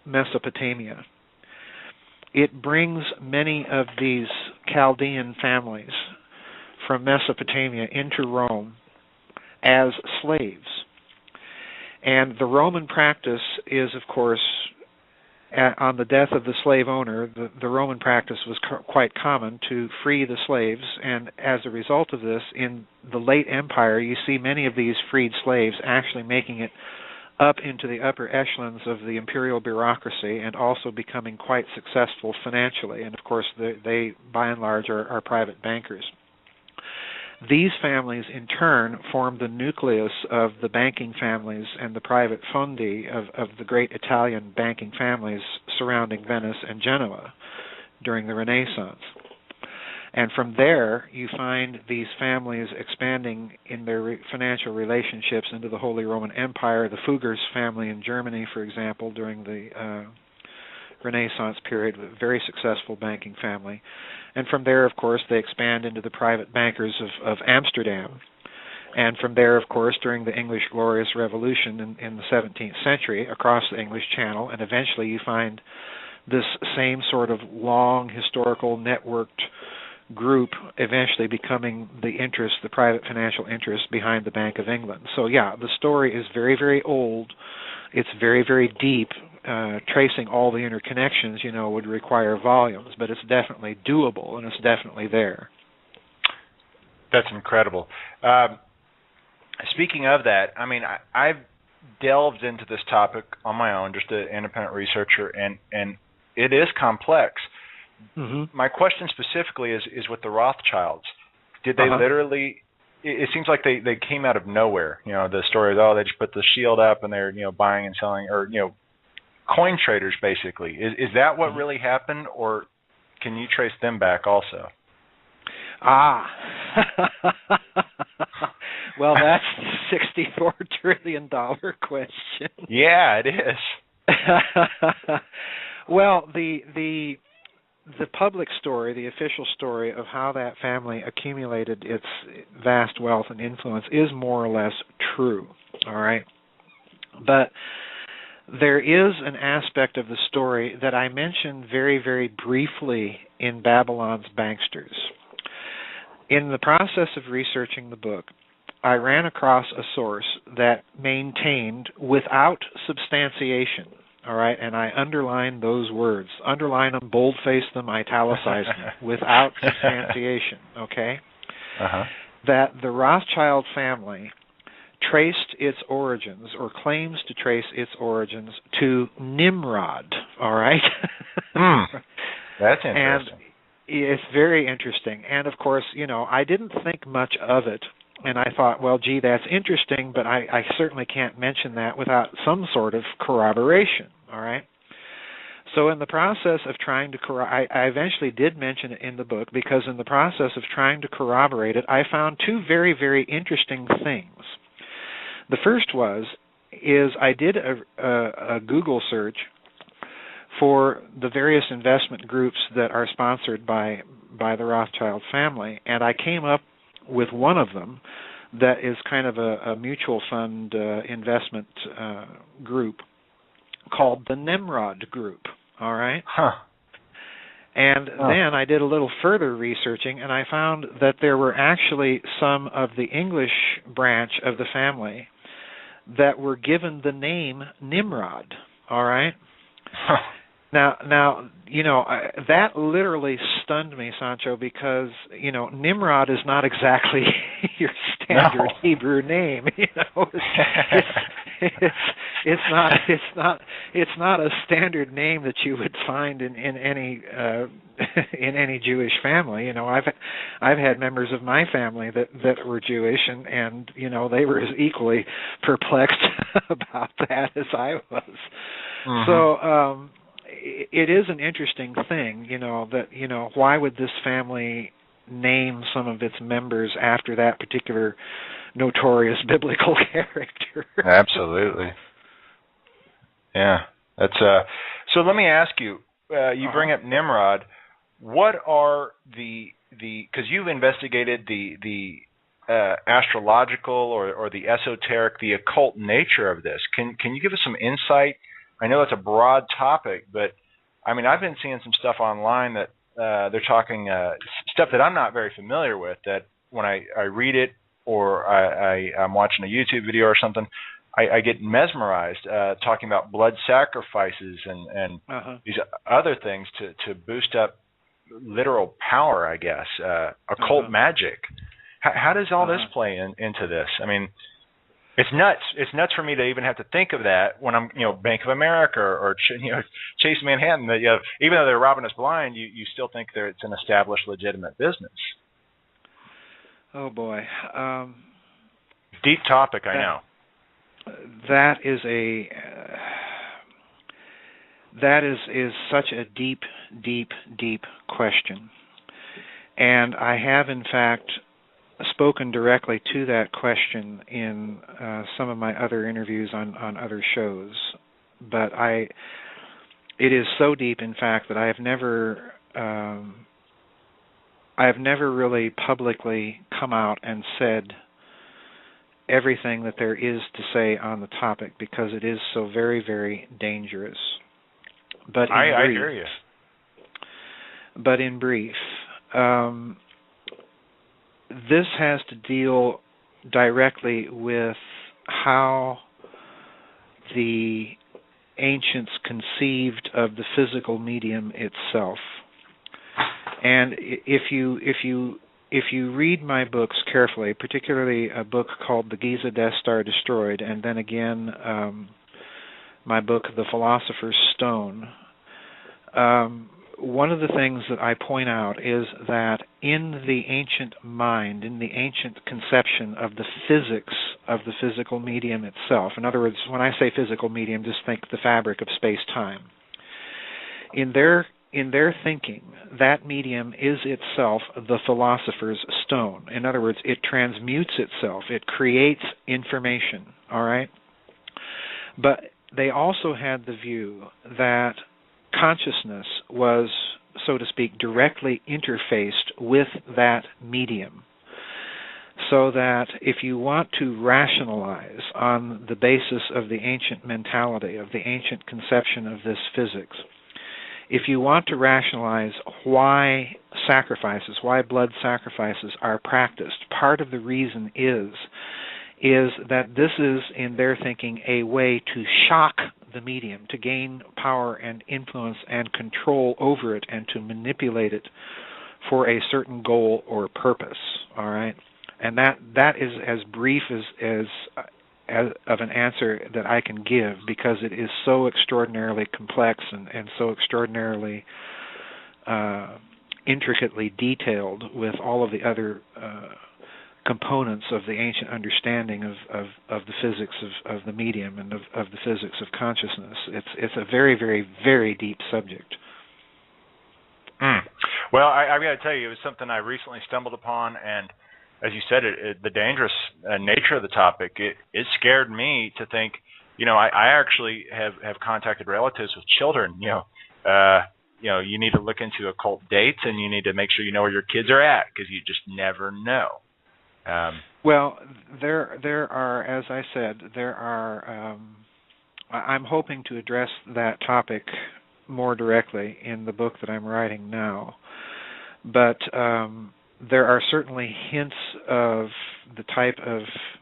Mesopotamia, it brings many of these Chaldean families from Mesopotamia into Rome as slaves. And the Roman practice is, of course, on the death of the slave owner, the Roman practice was quite common to free the slaves, and as a result of this, in the late empire, you see many of these freed slaves actually making it up into the upper echelons of the imperial bureaucracy and also becoming quite successful financially. And of course, they by and large are private bankers. These families, in turn, form the nucleus of the banking families and the private fondi of the great Italian banking families surrounding Venice and Genoa during the Renaissance. And from there, you find these families expanding in their financial relationships into the Holy Roman Empire. The Fuggers family in Germany, for example, during the Renaissance period, a very successful banking family. And from there, of course, they expand into the private bankers of Amsterdam. And from there, of course, during the English Glorious Revolution in the 17th century, across the English Channel, and eventually you find this same sort of long, historical, networked group eventually becoming the private financial interest behind the Bank of England. So, yeah, the story is very, very old. It's very, very deep. Tracing all the interconnections, would require volumes, but it's definitely doable, and it's definitely there. That's incredible. Speaking of that, I mean, I've delved into this topic on my own, just an independent researcher, and it is complex. Mm-hmm. My question specifically is with the Rothschilds. Did they literally... It seems like they came out of nowhere. The story is, they just put the shield up and they're, buying and selling, or, coin traders, basically. Is that what really happened, or can you trace them back also? Well, that's the $64 trillion question. Yeah, it is. Well, the public story, the official story of how that family accumulated its vast wealth and influence is more or less true, all right? But there is an aspect of the story that I mentioned very, very briefly in Babylon's Banksters. In the process of researching the book, I ran across a source that maintained, without substantiation, all right, and I underline those words. Underline them, boldface them, italicize them, without substantiation, okay? That the Rothschild family traced its origins, or claims to trace its origins, to Nimrod, all right? That's interesting. And it's very interesting. And, of course, I didn't think much of it. And I thought, well, gee, that's interesting, but I certainly can't mention that without some sort of corroboration, all right? So in the process of trying to I eventually did mention it in the book, because in the process of trying to corroborate it, I found two very, very interesting things. The first is I did a Google search for the various investment groups that are sponsored by the Rothschild family, and I came up with one of them that is kind of a mutual fund investment group called the Nimrod Group, all right? And then I did a little further researching, and I found that there were actually some of the English branch of the family that were given the name Nimrod, all right? Now, that literally stunned me, Sancho, because, Nimrod is not exactly your standard Hebrew name. It's not a standard name that you would find in any in any Jewish family. I've had members of my family that were Jewish, and they were as equally perplexed about that as I was. Mm-hmm. So it is an interesting thing, that why would this family name some of its members after that particular notorious biblical character? Absolutely. Yeah, that's so. Let me ask you. You bring up Nimrod. What are because you've investigated the astrological or the esoteric, the occult nature of this. Can you give us some insight? I know it's a broad topic, but I mean, I've been seeing some stuff online that they're talking stuff that I'm not very familiar with. That when I read it or I'm watching a YouTube video or something, I get mesmerized talking about blood sacrifices and these other things to boost up literal power, I guess, occult magic. How does all this play into this? I mean, it's nuts. It's nuts for me to even have to think of that when I'm, Bank of America or Chase Manhattan. That even though they're robbing us blind, you still think it's an established, legitimate business. Oh boy, deep topic, I know. That is such a deep question, and I have in fact spoken directly to that question in some of my other interviews on other shows. But it is so deep, in fact, that I have never really publicly come out and said everything that there is to say on the topic, because it is so very, very dangerous. But I hear you. But in brief, this has to deal directly with how the ancients conceived of the physical medium itself. And if you read my books carefully, particularly a book called The Giza Death Star Destroyed, and then again my book The Philosopher's Stone, one of the things that I point out is that in the ancient mind, in the ancient conception of the physics of the physical medium itself, in other words, when I say physical medium, just think the fabric of space-time. In their thinking, that medium is itself the philosopher's stone. In other words, it transmutes itself. It creates information, all right? But they also had the view that consciousness was, so to speak, directly interfaced with that medium. So that if you want to rationalize on the basis of the ancient mentality, of the ancient conception of this physics, if you want to rationalize why blood sacrifices are practiced, part of the reason is that this is, in their thinking, a way to shock the medium, to gain power and influence and control over it, and to manipulate it for a certain goal or purpose. All right, and that is as brief as of an answer that I can give, because it is so extraordinarily complex and so extraordinarily intricately detailed with all of the other components of the ancient understanding of the physics of the medium and of the physics of consciousness. It's a very, very, very deep subject. Well, I've got to tell you, it was something I recently stumbled upon, and as you said, the dangerous nature of the topic, it scared me to think, I actually have contacted relatives with children, you need to look into occult dates, and you need to make sure you know where your kids are at, because you just never know. Well, there are, as I said, I'm hoping to address that topic more directly in the book that I'm writing now, but there are certainly hints of the type of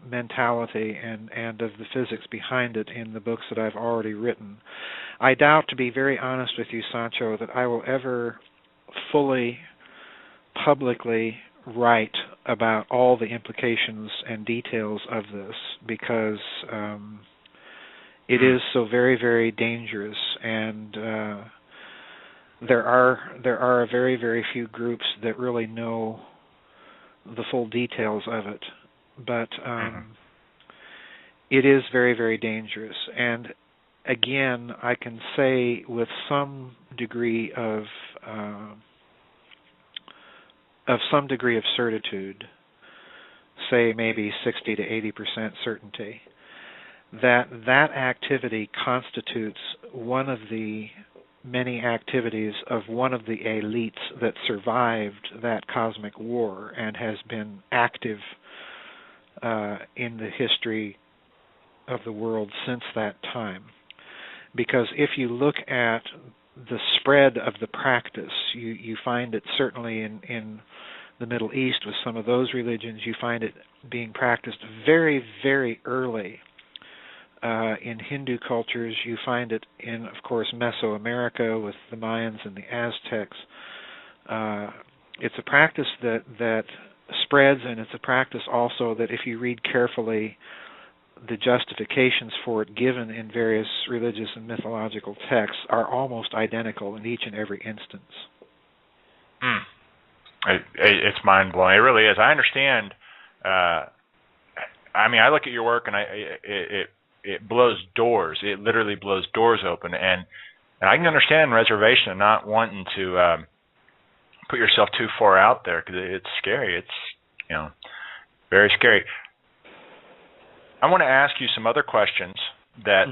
mentality and of the physics behind it in the books that I've already written. I doubt, to be very honest with you, Sancho, that I will ever fully, publicly write about all the implications and details of this, because it is so very, very dangerous, and there are very, very few groups that really know the full details of it, but it is very, very dangerous. And again, I can say with some degree of certitude, say maybe 60 to 80% certainty, that activity constitutes one of the many activities of one of the elites that survived that cosmic war and has been active in the history of the world since that time. Because if you look at the spread of the practice, you find it certainly in the Middle East with some of those religions, you find it being practiced very, very early. In Hindu cultures, you find it in, of course, Mesoamerica with the Mayans and the Aztecs. It's a practice that spreads, and it's a practice also that if you read carefully the justifications for it given in various religious and mythological texts are almost identical in each and every instance. It's mind-blowing. It really is. I understand. I mean, I look at your work, and it blows doors. It literally blows doors open, and I can understand reservation and not wanting to put yourself too far out there because it's scary. It's very scary. I want to ask you some other questions.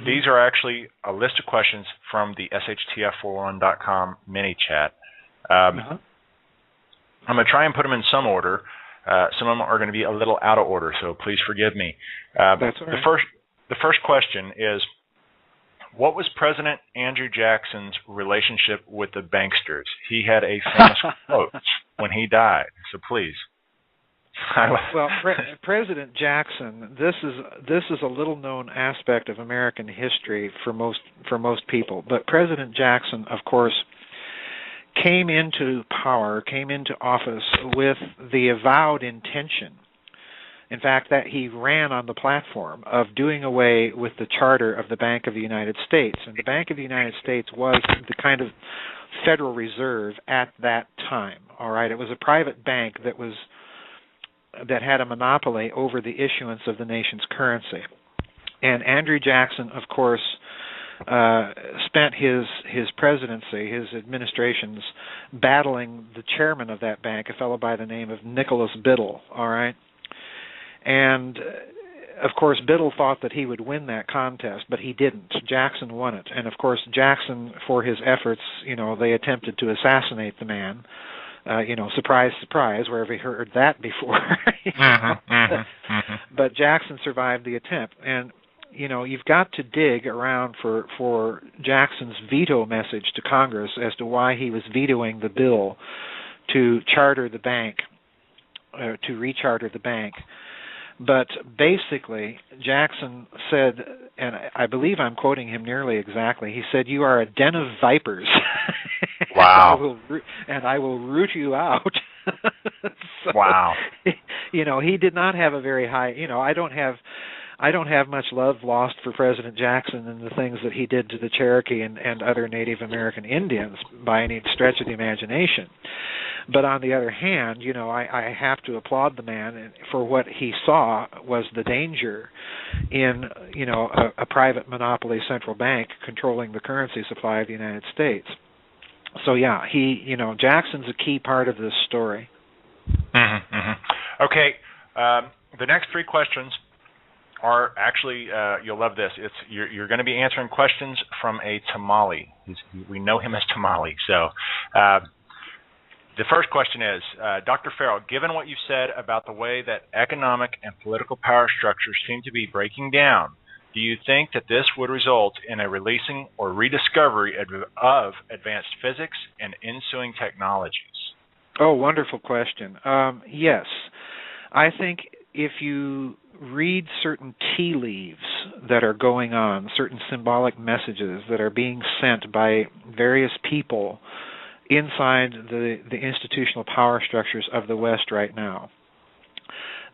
These are actually a list of questions from the SHTF411.com mini chat. I'm going to try and put them in some order. Some of them are going to be a little out of order, so please forgive me. That's all right. The first question is, what was President Andrew Jackson's relationship with the Banksters? He had a famous quote when he died, so please. Well, President Jackson, this is a little-known aspect of American history for most people, but President Jackson, of course, came into office with the avowed intention, in fact, that he ran on the platform of doing away with the charter of the Bank of the United States. And the Bank of the United States was the kind of Federal Reserve at that time. All right, it was a private bank that had a monopoly over the issuance of the nation's currency. And Andrew Jackson, of course, spent his presidency, his administrations, battling the chairman of that bank, a fellow by the name of Nicholas Biddle, all right? And, of course, Biddle thought that he would win that contest, but he didn't. Jackson won it. And, of course, Jackson, for his efforts, they attempted to assassinate the man. Surprise, surprise, where have we heard that before? But Jackson survived the attempt. And, you've got to dig around for Jackson's veto message to Congress as to why he was vetoing the bill to charter the bank, to recharter the bank. But basically, Jackson said, and I believe I'm quoting him nearly exactly, he said, "You are a den of vipers." Wow. and I will root you out. So, wow. He did not have a very high, I don't have much love lost for President Jackson and the things that he did to the Cherokee and other Native American Indians by any stretch of the imagination. But on the other hand, I have to applaud the man for what he saw was the danger in, a private monopoly central bank controlling the currency supply of the United States. So yeah, Jackson's a key part of this story. Okay, the next three questions are actually, you'll love this. You're going to be answering questions from a Tamale. We know him as Tamale. So the first question is, Dr. Farrell, given what you've said about the way that economic and political power structures seem to be breaking down, do you think that this would result in a releasing or rediscovery of advanced physics and ensuing technologies? Oh, wonderful question. Yes. I think if you read certain tea leaves that are going on, certain symbolic messages that are being sent by various people inside the institutional power structures of the West right now,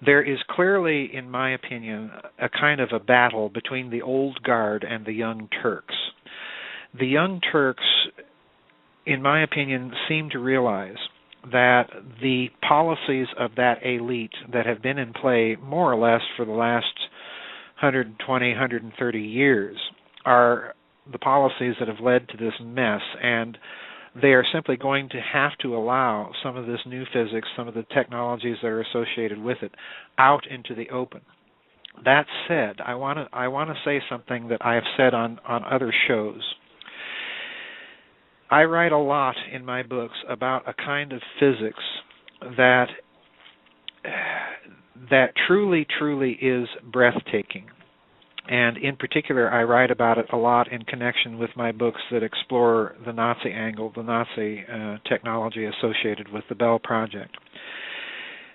there is clearly, in my opinion, a kind of a battle between the old guard and the young Turks. The young Turks in my opinion, seem to realize that the policies of that elite that have been in play more or less for the last 120, 130 years are the policies that have led to this mess, and they are simply going to have to allow some of this new physics, some of the technologies that are associated with it, out into the open. That said, I want to say something that I have said on other shows. I write a lot in my books about a kind of physics that truly, truly is breathtaking. And in particular, I write about it a lot in connection with my books that explore the Nazi angle, the Nazi technology associated with the Bell Project.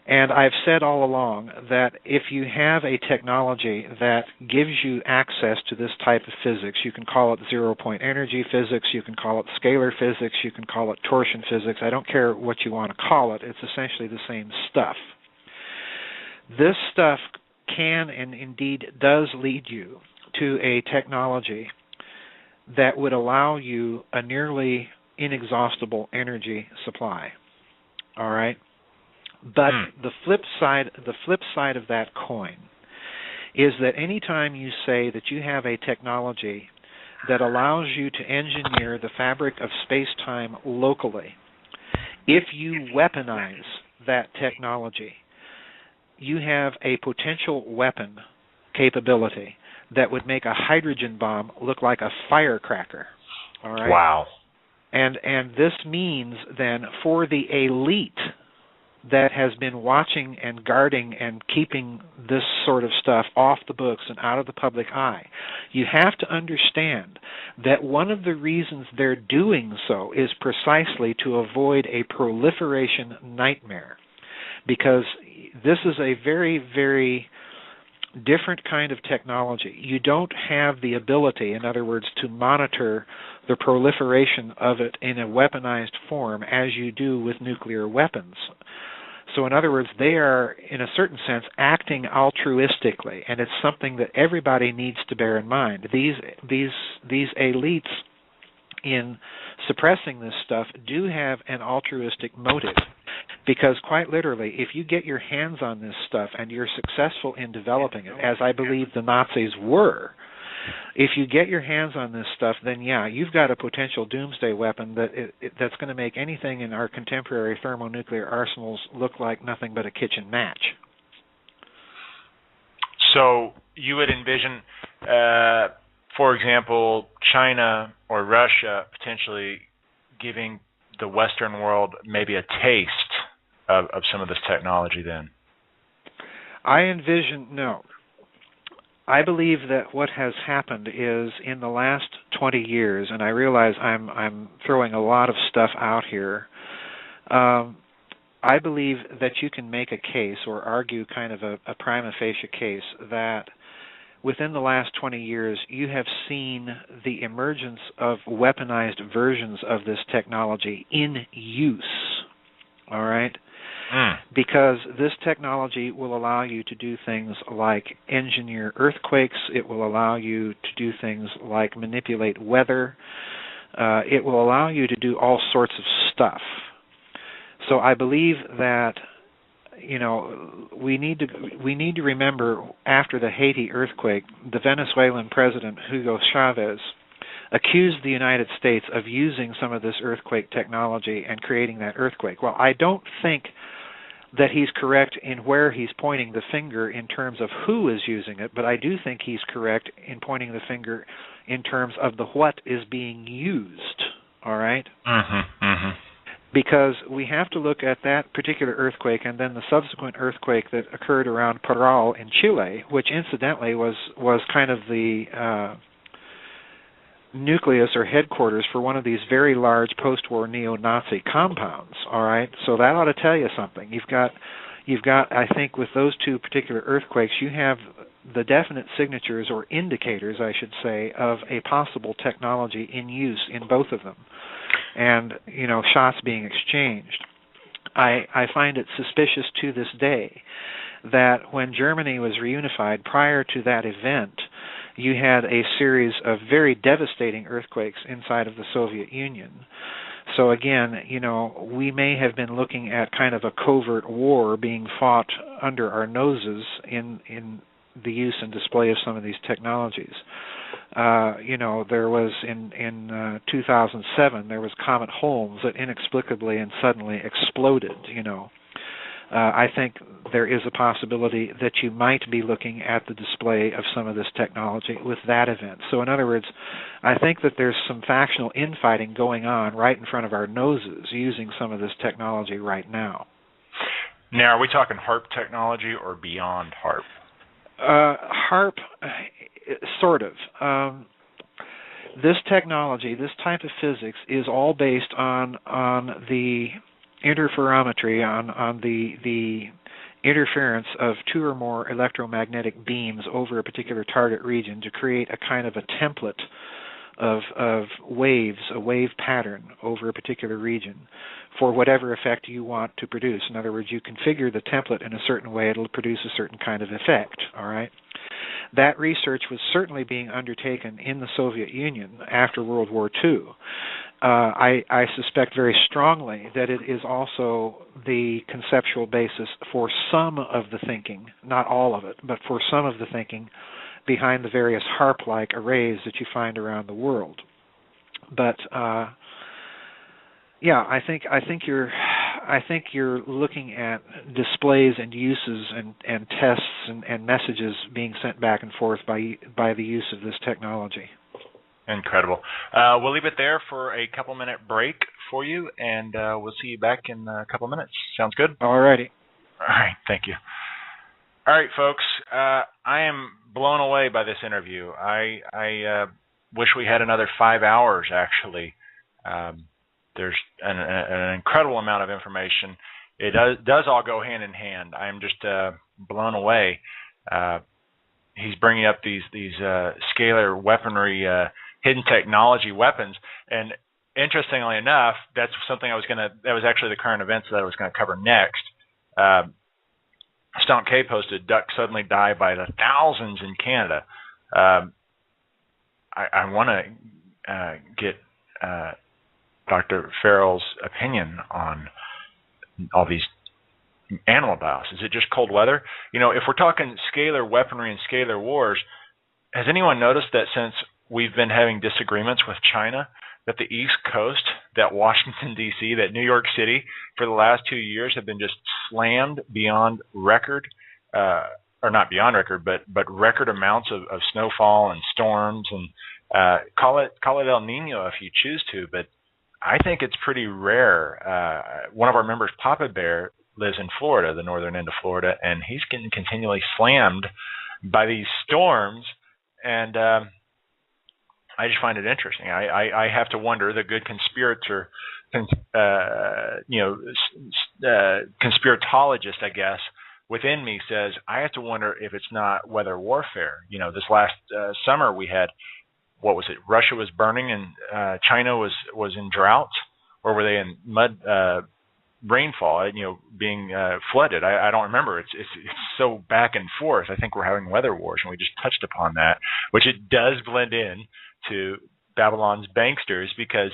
And I've said all along that if you have a technology that gives you access to this type of physics, you can call it zero-point energy physics, you can call it scalar physics, you can call it torsion physics, I don't care what you want to call it, it's essentially the same stuff. This stuff can and indeed does lead you to a technology that would allow you a nearly inexhaustible energy supply. All right? But the flip side of that coin is that anytime you say that you have a technology that allows you to engineer the fabric of space-time locally, if you weaponize that technology, you have a potential weapon capability that would make a hydrogen bomb look like a firecracker. All right? Wow. And this means then for the elite that has been watching and guarding and keeping this sort of stuff off the books and out of the public eye, you have to understand that one of the reasons they're doing so is precisely to avoid a proliferation nightmare, because this is a very, very different kind of technology. You don't have the ability, in other words, to monitor the proliferation of it in a weaponized form as you do with nuclear weapons. So in other words, they are, in a certain sense, acting altruistically, and it's something that everybody needs to bear in mind. These elites, in suppressing this stuff, do have an altruistic motive, because quite literally, if you get your hands on this stuff and you're successful in developing it, as I believe the Nazis were, if you get your hands on this stuff, then yeah, you've got a potential doomsday weapon that's going to make anything in our contemporary thermonuclear arsenals look like nothing but a kitchen match. So you would envision, for example, China or Russia potentially giving the Western world maybe a taste of some of this technology then? No. I believe that what has happened is in the last 20 years, and I realize I'm throwing a lot of stuff out here, I believe that you can make a case or argue kind of a prima facie case that within the last 20 years you have seen the emergence of weaponized versions of this technology in use, all right? Because this technology will allow you to do things like engineer earthquakes. It will allow you to do things like manipulate weather. It will allow you to do all sorts of stuff. So I believe that, you know, we need to remember after the Haiti earthquake, the Venezuelan president Hugo Chavez accused the United States of using some of this earthquake technology and creating that earthquake. Well, I don't think that he's correct in where he's pointing the finger in terms of who is using it, but I do think he's correct in pointing the finger in terms of the what is being used, all right? Because we have to look at that particular earthquake and then the subsequent earthquake that occurred around Parral in Chile, which incidentally was kind of the nucleus or headquarters for one of these very large post-war neo-Nazi compounds, all right? So that ought to tell you something. You've got, I think, with those two particular earthquakes, you have the definite signatures or indicators, I should say, of a possible technology in use in both of them, and, you know, shots being exchanged. I find it suspicious to this day that when Germany was reunified prior to that event, you had a series of very devastating earthquakes inside of the Soviet Union. So again, we may have been looking at kind of a covert war being fought under our noses in the use and display of some of these technologies. There was in 2007, there was Comet Holmes that inexplicably and suddenly exploded, I think there is a possibility that you might be looking at the display of some of this technology with that event. So in other words, I think that there's some factional infighting going on right in front of our noses using some of this technology right now. Now, are we talking HARP technology or beyond HARP? HARP, sort of. This technology, this type of physics, is all based on the interferometry, on the interference of two or more electromagnetic beams over a particular target region to create a kind of a template of waves, a wave pattern over a particular region for whatever effect you want to produce. In other words, you configure the template in a certain way, it'll produce a certain kind of effect, all right? That research was certainly being undertaken in the Soviet Union after World War II. I suspect very strongly that it is also the conceptual basis for some of the thinking, not all of it, but for some of the thinking behind the various HARP-like arrays that you find around the world. But yeah, I think you're looking at displays and uses and tests and messages being sent back and forth by the use of this technology. Incredible. We'll leave it there for a couple-minute break for you, and we'll see you back in a couple minutes. Sounds good? All righty. All right, thank you. All right, folks, I am blown away by this interview. I wish we had another 5 hours, actually. There's an incredible amount of information. It does all go hand in hand. I'm just blown away. He's bringing up these scalar weaponry, hidden technology weapons, and interestingly enough, that's something that was actually the current events that I was going to cover next. Stomp K posted, ducks suddenly die by the thousands in Canada. I want to get Dr. Farrell's opinion on all these animal bios. Is it just cold weather? If we're talking scalar weaponry and scalar wars, has anyone noticed that since we've been having disagreements with China, that the East Coast, that Washington, D.C., that New York City, for the last 2 years have been just slammed beyond record, or not beyond record, but record amounts of snowfall and storms, and call it El Nino if you choose to, but I think it's pretty rare. One of our members, Papa Bear, lives in Florida, the northern end of Florida, and he's getting continually slammed by these storms, and I just find it interesting. I have to wonder, the good conspiratologist, I guess, within me says, I have to wonder if it's not weather warfare. This last summer we had, what was it? Russia was burning and China was in drought, or were they in mud rainfall? Being flooded. I don't remember. It's so back and forth. I think we're having weather wars, and we just touched upon that, which it does blend in to Babylon's Banksters, because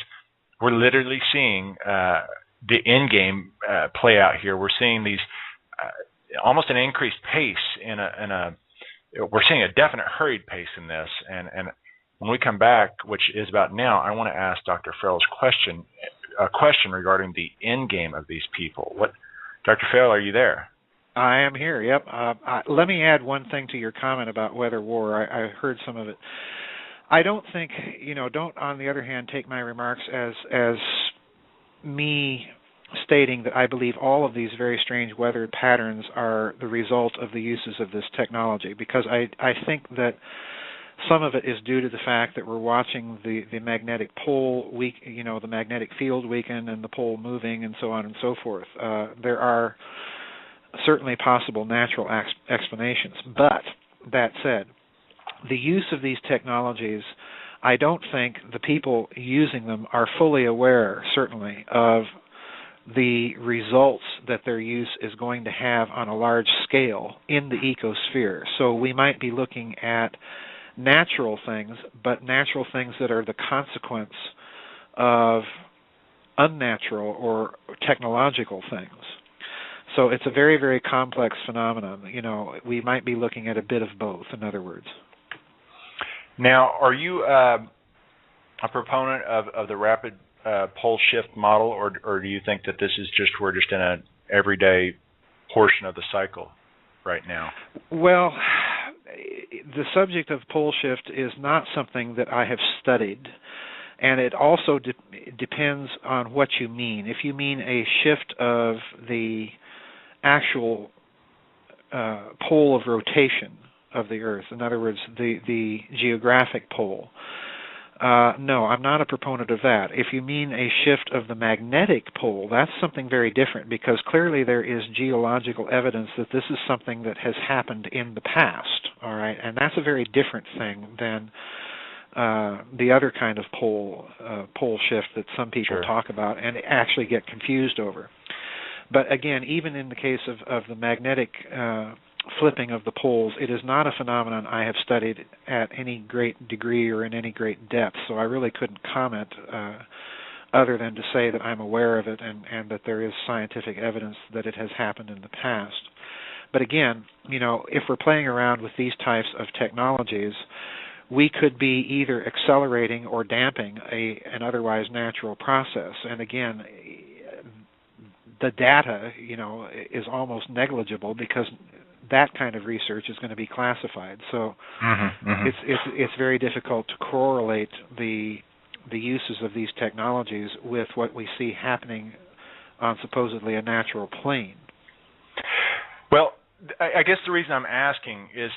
we're literally seeing the end game play out here. We're seeing these almost an increased pace we're seeing a definite hurried pace in this, and when we come back, which is about now, I want to ask Dr. Farrell's a question regarding the end game of these people. Dr. Farrell, are you there? I am here, yep. Let me add one thing to your comment about weather war. I heard some of it. I don't think, don't, on the other hand, take my remarks as me stating that I believe all of these very strange weather patterns are the result of the uses of this technology, because I think that some of it is due to the fact that we're watching the magnetic pole the magnetic field weaken and the pole moving and so on and so forth. There are certainly possible natural explanations, but that said, the use of these technologies, I don't think the people using them are fully aware, certainly, of the results that their use is going to have on a large scale in the ecosphere. So we might be looking at natural things, but natural things that are the consequence of unnatural or technological things. So it's a very, very complex phenomenon. We might be looking at a bit of both, in other words. Now, are you a proponent of the rapid pole shift model, or do you think that this is we're just in an everyday portion of the cycle right now? Well, the subject of pole shift is not something that I have studied, and it also depends on what you mean. If you mean a shift of the actual pole of rotation of the Earth, in other words, the geographic pole, no, I'm not a proponent of that. If you mean a shift of the magnetic pole, that's something very different, because clearly there is geological evidence that this is something that has happened in the past, all right? And that's a very different thing than the other kind of pole shift that some people talk about and actually get confused over. But again, even in the case of the magnetic flipping of the poles, it is not a phenomenon I have studied at any great degree or in any great depth, so I really couldn't comment other than to say that I'm aware of it and that there is scientific evidence that it has happened in the past. But again, if we're playing around with these types of technologies, we could be either accelerating or damping an otherwise natural process. And again, the data, is almost negligible because that kind of research is going to be classified. So it's very difficult to correlate the uses of these technologies with what we see happening on supposedly a natural plane. Well, I guess the reason I'm asking is,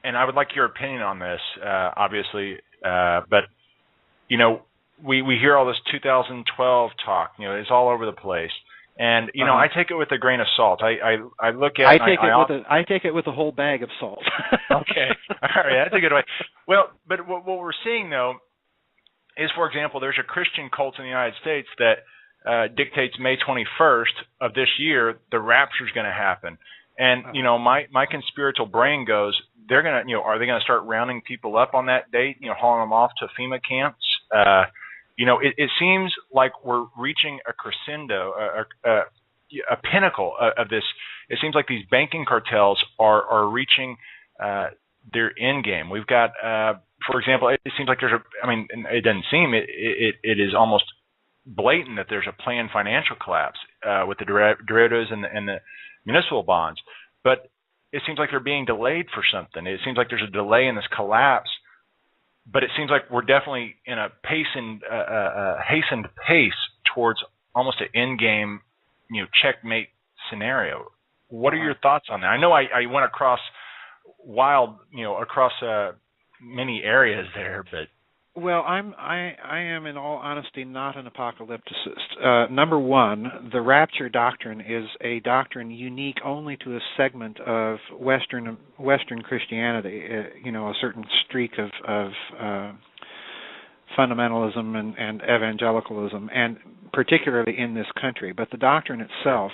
and I would like your opinion on this, obviously, but we hear all this 2012 talk. It's all over the place. And I take it with a grain of salt. I look at. I take it with a whole bag of salt. Okay, all right, that's a good way. Well, but what we're seeing though is, for example, there's a Christian cult in the United States that dictates May 21st of this year the rapture is going to happen. And my conspiratorial brain goes, they're going to are they going to start rounding people up on that date? Hauling them off to FEMA camps. It seems like we're reaching a crescendo, a pinnacle of this. It seems like these banking cartels are reaching their end game. We've got, for example, it seems like it doesn't seem, it is almost blatant that there's a planned financial collapse with the derivatives and the municipal bonds. But it seems like they're being delayed for something. It seems like there's a delay in this collapse. But it seems like we're definitely in a hastened pace towards almost an end-game, checkmate scenario. What are your thoughts on that? I know I went across many areas there, but. Well, I am in all honesty not an apocalypticist. Number one, the rapture doctrine is a doctrine unique only to a segment of Western Christianity. A certain streak of fundamentalism and evangelicalism, and particularly in this country. But the doctrine itself,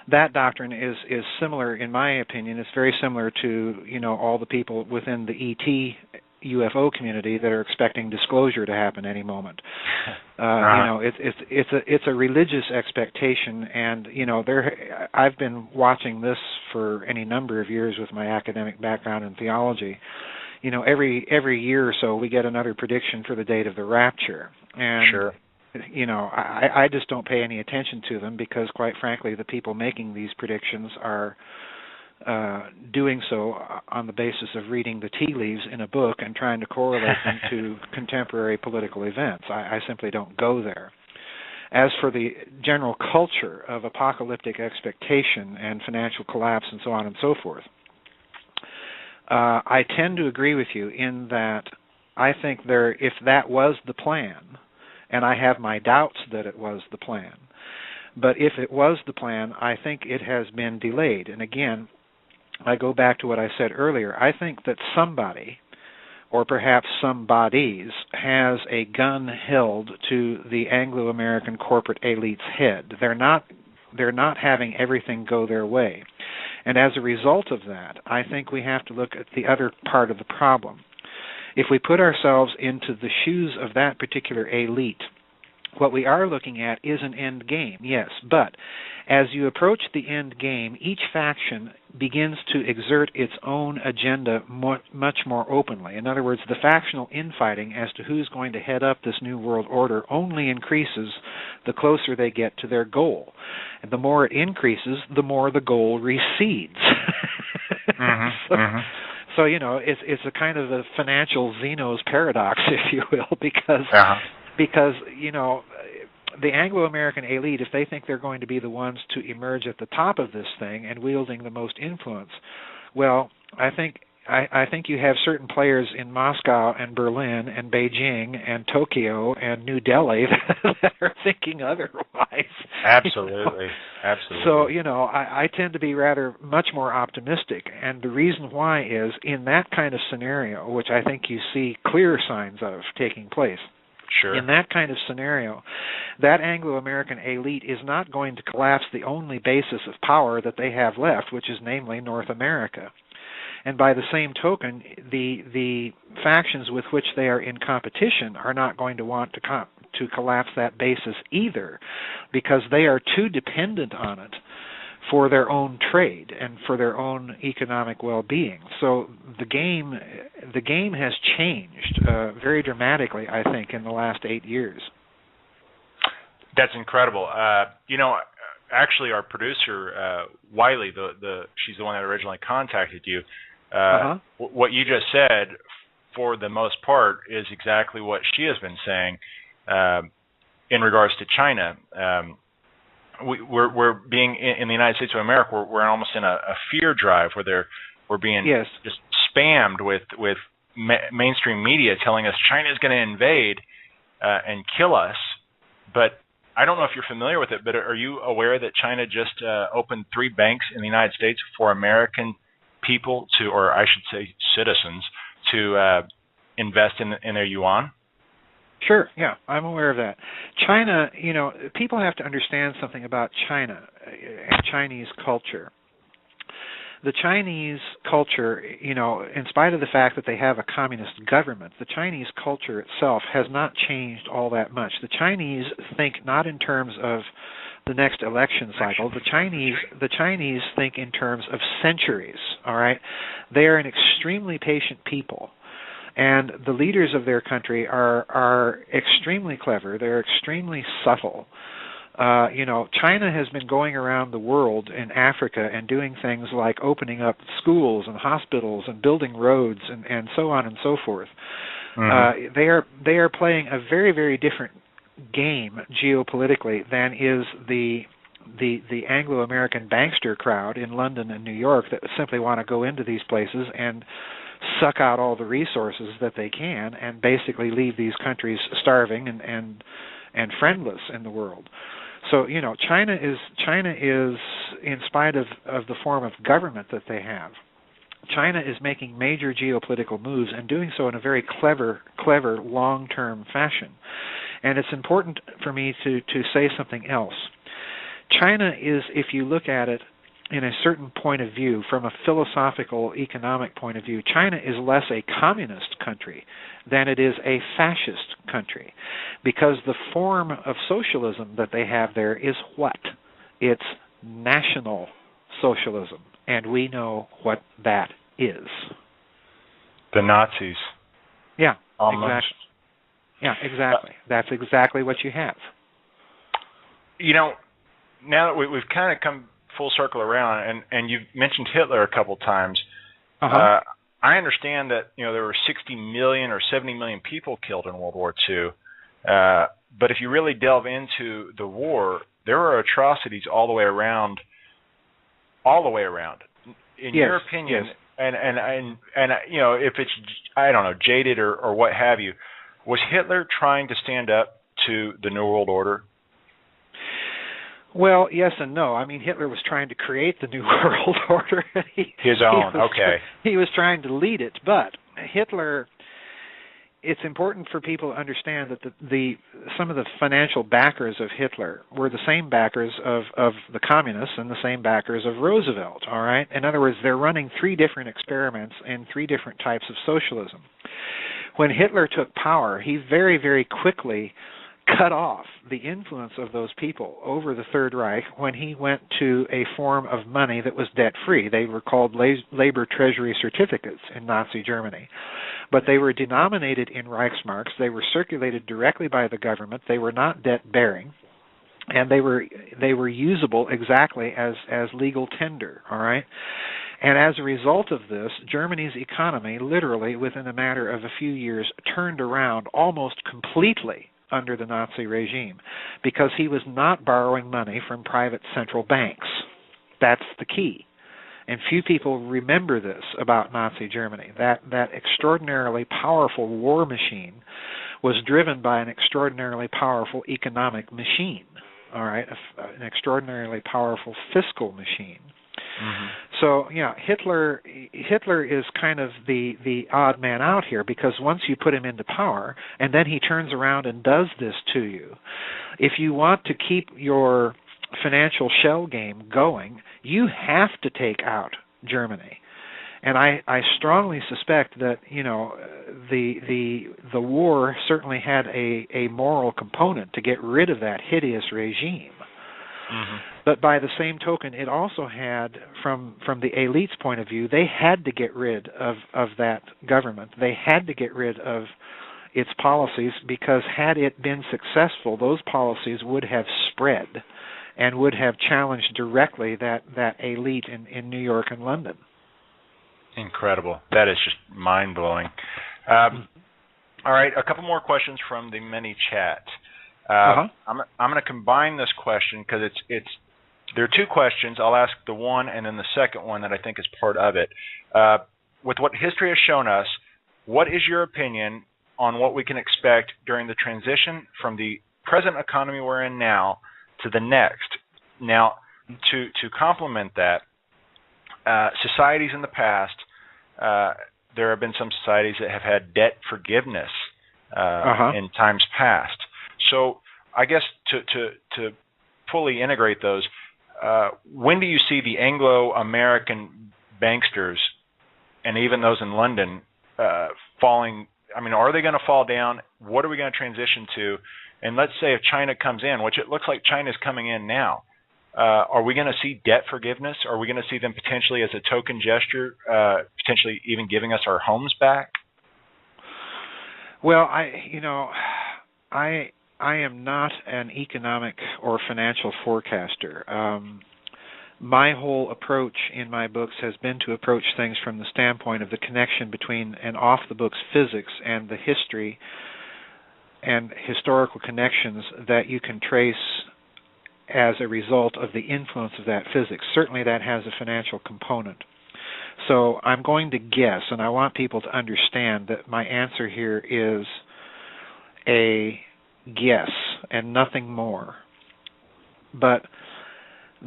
that doctrine is similar, in my opinion. It's very similar to all the people within the ET UFO community that are expecting disclosure to happen any moment. It's a religious expectation, and I've been watching this for any number of years with my academic background in theology. Every year or so we get another prediction for the date of the rapture, and sure. I just don't pay any attention to them because, quite frankly, the people making these predictions are doing so on the basis of reading the tea leaves in a book and trying to correlate them to contemporary political events. I simply don't go there. As for the general culture of apocalyptic expectation and financial collapse and so on and so forth, I tend to agree with you in that I think if that was the plan, and I have my doubts that it was the plan, but if it was the plan, I think it has been delayed. And again, I go back to what I said earlier. I think that somebody, or perhaps some bodies, has a gun held to the Anglo-American corporate elite's head. They're not having everything go their way. And as a result of that, I think we have to look at the other part of the problem. If we put ourselves into the shoes of that particular elite, What we are looking at is an end game, yes, but as you approach the end game, each faction begins to exert its own agenda much more openly. In other words, the factional infighting as to who's going to head up this new world order only increases the closer they get to their goal. And the more it increases, the more the goal recedes. So, you know, it's a kind of a financial Zeno's paradox, if you will, because, you know, the Anglo-American elite, if they think they're going to be the ones to emerge at the top of this thing and wielding the most influence, well, I think you have certain players in Moscow and Berlin and Beijing and Tokyo and New Delhi that are thinking otherwise. Absolutely. Absolutely. So, you know, I tend to be rather much more optimistic, and the reason why is in that kind of scenario, which I think you see clear signs of taking place. Sure. In that kind of scenario, that Anglo-American elite is not going to collapse the only basis of power that they have left, which is namely North America. And by the same token, the factions with which they are in competition are not going to want to collapse that basis either, because they are too dependent on it for their own trade and for their own economic well-being. So the game has changed very dramatically, I think, in the last 8 years. That's incredible. You know, actually, our producer Wiley, she's the one that originally contacted you. What you just said, for the most part, is exactly what she has been saying in regards to China. We're being in the United States of America. We're almost in a fear drive where we're being just spammed with mainstream media telling us China is going to invade and kill us. But I don't know if you're familiar with it, but are you aware that China just opened 3 banks in the United States for American people or I should say citizens, to invest in their yuan? Sure, yeah, I'm aware of that. China, you know, people have to understand something about China and Chinese culture. The Chinese culture, you know, in spite of the fact that they have a communist government, the Chinese culture itself has not changed all that much. The Chinese think not in terms of the next election cycle. The Chinese think in terms of centuries, all right? They are an extremely patient people. And the leaders of their country are extremely clever. They're extremely subtle. You know, China has been going around the world in Africa and doing things like opening up schools and hospitals and building roads and so on and so forth. They are playing a very, very different game geopolitically than is the Anglo-American bankster crowd in London and New York that simply want to go into these places and suck out all the resources that they can and basically leave these countries starving and friendless in the world. So, you know, China is in spite of the form of government that they have, China is making major geopolitical moves and doing so in a very clever long-term fashion. And it's important for me to say something else. China is, if you look at it in a certain point of view, from a philosophical, economic point of view, China is less a communist country than it is a fascist country, because the form of socialism that they have there is what? It's national socialism, and we know what that is. The Nazis. Yeah, almost. Exactly. Yeah, exactly. That's exactly what you have. You know, now that we've kind of come full circle around, and you've mentioned Hitler a couple times. I understand that, you know, there were 60 million or 70 million people killed in World War II. But if you really delve into the war, there were atrocities all the way around. In your opinion, and you know, if it's, I don't know, jaded or what have you, was Hitler trying to stand up to the New World Order? Well, yes and no. I mean, Hitler was trying to create the New World Order. His own, okay. He was trying to lead it, but Hitler, it's important for people to understand that some of the financial backers of Hitler were the same backers of the communists and the same backers of Roosevelt, all right? In other words, they're running 3 different experiments in 3 different types of socialism. When Hitler took power, he very, very quickly cut off the influence of those people over the Third Reich when he went to a form of money that was debt-free. They were called labor treasury certificates in Nazi Germany. But they were denominated in Reichsmarks. They were circulated directly by the government. They were not debt-bearing. And they were usable exactly as legal tender, all right? And as a result of this, Germany's economy literally within a matter of a few years turned around almost completely under the Nazi regime because he was not borrowing money from private central banks. That's the key. And few people remember this about Nazi Germany. That extraordinarily powerful war machine was driven by an extraordinarily powerful economic machine, all right, an extraordinarily powerful fiscal machine. Mm-hmm. So, yeah, Hitler is kind of the odd man out here because once you put him into power and then he turns around and does this to you, if you want to keep your financial shell game going, you have to take out Germany. And I strongly suspect that, you know, the war certainly had a moral component to get rid of that hideous regime. Mm-hmm. But by the same token, it also had, from the elite's point of view, they had to get rid of that government. They had to get rid of its policies because had it been successful, those policies would have spread and would have challenged directly that elite in New York and London. Incredible. That is just mind-blowing. All right, a couple more questions from the mini chat. I'm going to combine this question because there are two questions. I'll ask the one and then the second one that I think is part of it. With what history has shown us, what is your opinion on what we can expect during the transition from the present economy we're in now to the next? Now, to complement that, societies in the past, there have been some societies that have had debt forgiveness in times past. So I guess to fully integrate those, when do you see the Anglo-American banksters and even those in London falling? I mean, are they going to fall down? What are we going to transition to? And let's say if China comes in, which it looks like China's coming in now, are we going to see debt forgiveness? Are we going to see them potentially as a token gesture, potentially even giving us our homes back? Well, I am not an economic or financial forecaster. My whole approach in my books has been to approach things from the standpoint of the connection between an off-the-books physics and the history and historical connections that you can trace as a result of the influence of that physics. Certainly that has a financial component. So I'm going to guess, and I want people to understand that my answer here is a guess and nothing more. But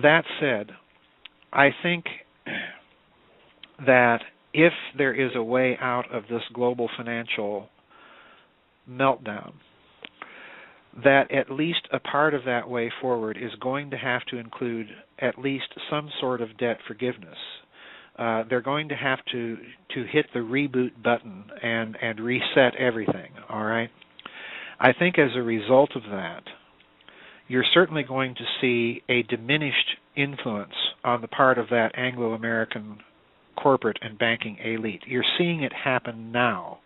that said, I think that if there is a way out of this global financial meltdown, that at least a part of that way forward is going to have to include at least some sort of debt forgiveness. They're going to have to hit the reboot button and reset everything, all right? I think as a result of that, you're certainly going to see a diminished influence on the part of that Anglo-American corporate and banking elite. You're seeing it happen now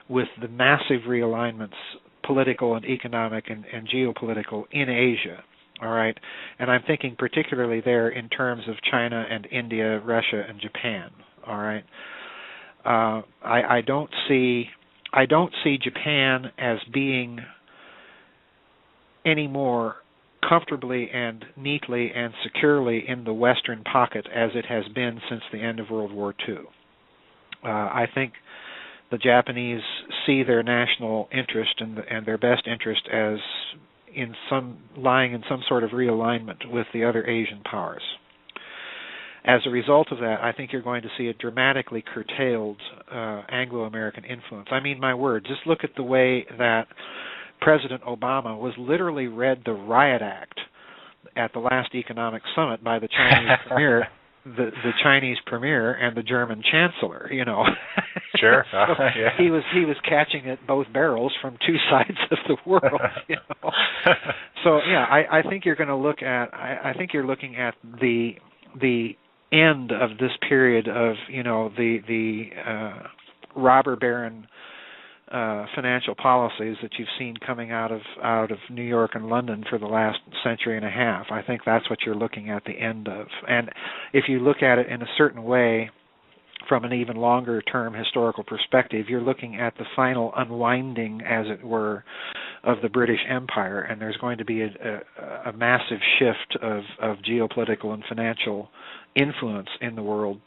with the massive realignments, political and economic and geopolitical, in Asia, all right? And I'm thinking particularly there in terms of China and India, Russia, and Japan, all right? I don't see Japan as being any more comfortably and neatly and securely in the Western pocket as it has been since the end of World War II. I think the Japanese see their national interest and their best interest as lying in some sort of realignment with the other Asian powers. As a result of that, I think you're going to see a dramatically curtailed Anglo-American influence. I mean, my word, just look at the way that President Obama was literally read the Riot Act at the last economic summit by the Chinese premier the Chinese premier and the German chancellor, Sure. So Yeah. he was catching at both barrels from two sides of the world, So yeah, I think you're going to look at you're looking at the end of this period of the robber baron financial policies that you've seen coming out of New York and London for the last century and a half. I think that's what you're looking at the end of. And if you look at it in a certain way, from an even longer term historical perspective, you're looking at the final unwinding, as it were, of the British Empire, and there's going to be a massive shift of geopolitical and financial influence in the world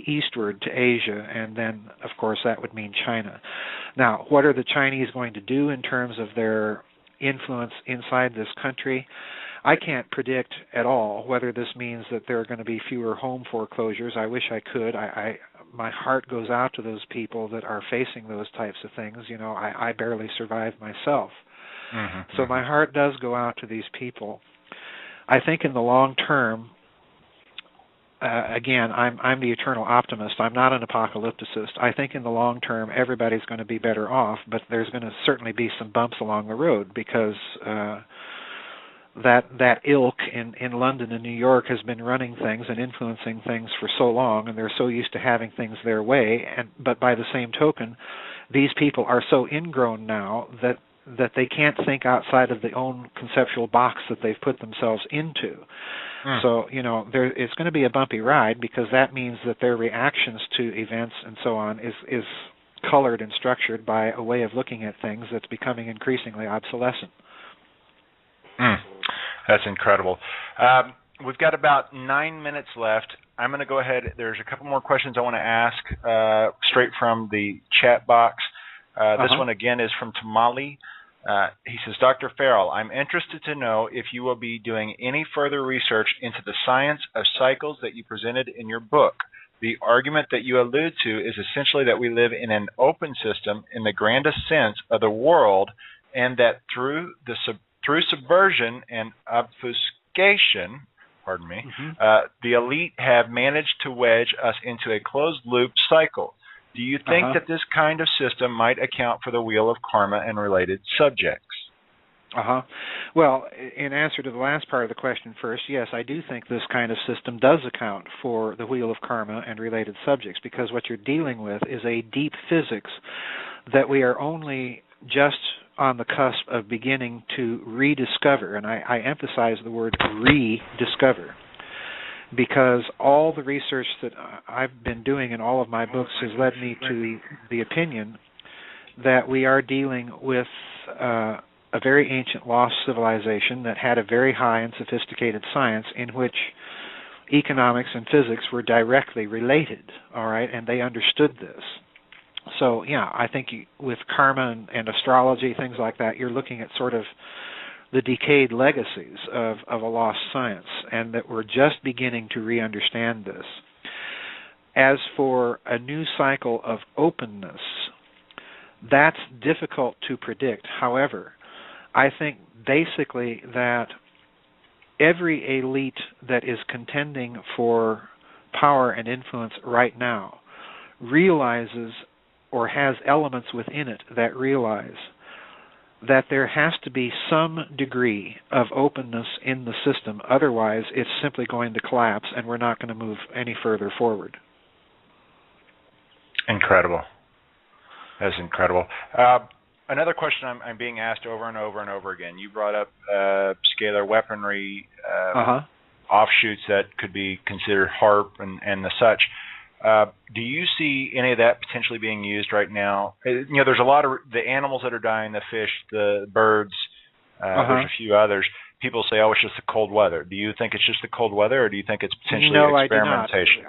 eastward to Asia, and then, of course, that would mean China. Now, what are the Chinese going to do in terms of their influence inside this country? I can't predict at all whether this means that there are going to be fewer home foreclosures. I wish I could. My heart goes out to those people that are facing those types of things. I barely survived myself. Mm-hmm. So my heart does go out to these people. I think in the long term, again, I'm the eternal optimist. I'm not an apocalypticist. I think in the long term, everybody's going to be better off, but there's going to certainly be some bumps along the road because that ilk in London and New York has been running things and influencing things for so long, and they're so used to having things their way. But by the same token, these people are so ingrown now that they can't think outside of the own conceptual box that they've put themselves into. So, it's going to be a bumpy ride because that means that their reactions to events and so on is colored and structured by a way of looking at things that's becoming increasingly obsolescent. That's incredible. We've got about 9 minutes left. I'm going to go ahead. There's a couple more questions I want to ask straight from the chat box. This one, again, is from Tamale. He says, Dr. Farrell, I'm interested to know if you will be doing any further research into the science of cycles that you presented in your book. The argument that you allude to is essentially that we live in an open system in the grandest sense of the world, and that through subversion and obfuscation, the elite have managed to wedge us into a closed-loop cycle. Do you think that this kind of system might account for the wheel of karma and related subjects? Well, in answer to the last part of the question first, yes, I do think this kind of system does account for the wheel of karma and related subjects, because what you're dealing with is a deep physics that we are only just on the cusp of beginning to rediscover, and I emphasize the word rediscover, because all the research that I've been doing in all of my books has led me to the opinion that we are dealing with a very ancient lost civilization that had a very high and sophisticated science in which economics and physics were directly related, all right, and they understood this. So, yeah, I think with karma and astrology, things like that, you're looking at sort of the decayed legacies of a lost science, and that we're just beginning to re-understand this. As for a new cycle of openness, that's difficult to predict. However, I think basically that every elite that is contending for power and influence right now realizes, or has elements within it that realize, that there has to be some degree of openness in the system. Otherwise, it's simply going to collapse, and we're not going to move any further forward. Incredible. That's incredible. Another question I'm being asked over and over and over again. You brought up scalar weaponry, offshoots that could be considered HARP and the such. Do you see any of that potentially being used right now? There's a lot of the animals that are dying, the fish, the birds, there's a few others. People say, oh, it's just the cold weather. Do you think it's just the cold weather, or do you think it's potentially experimentation?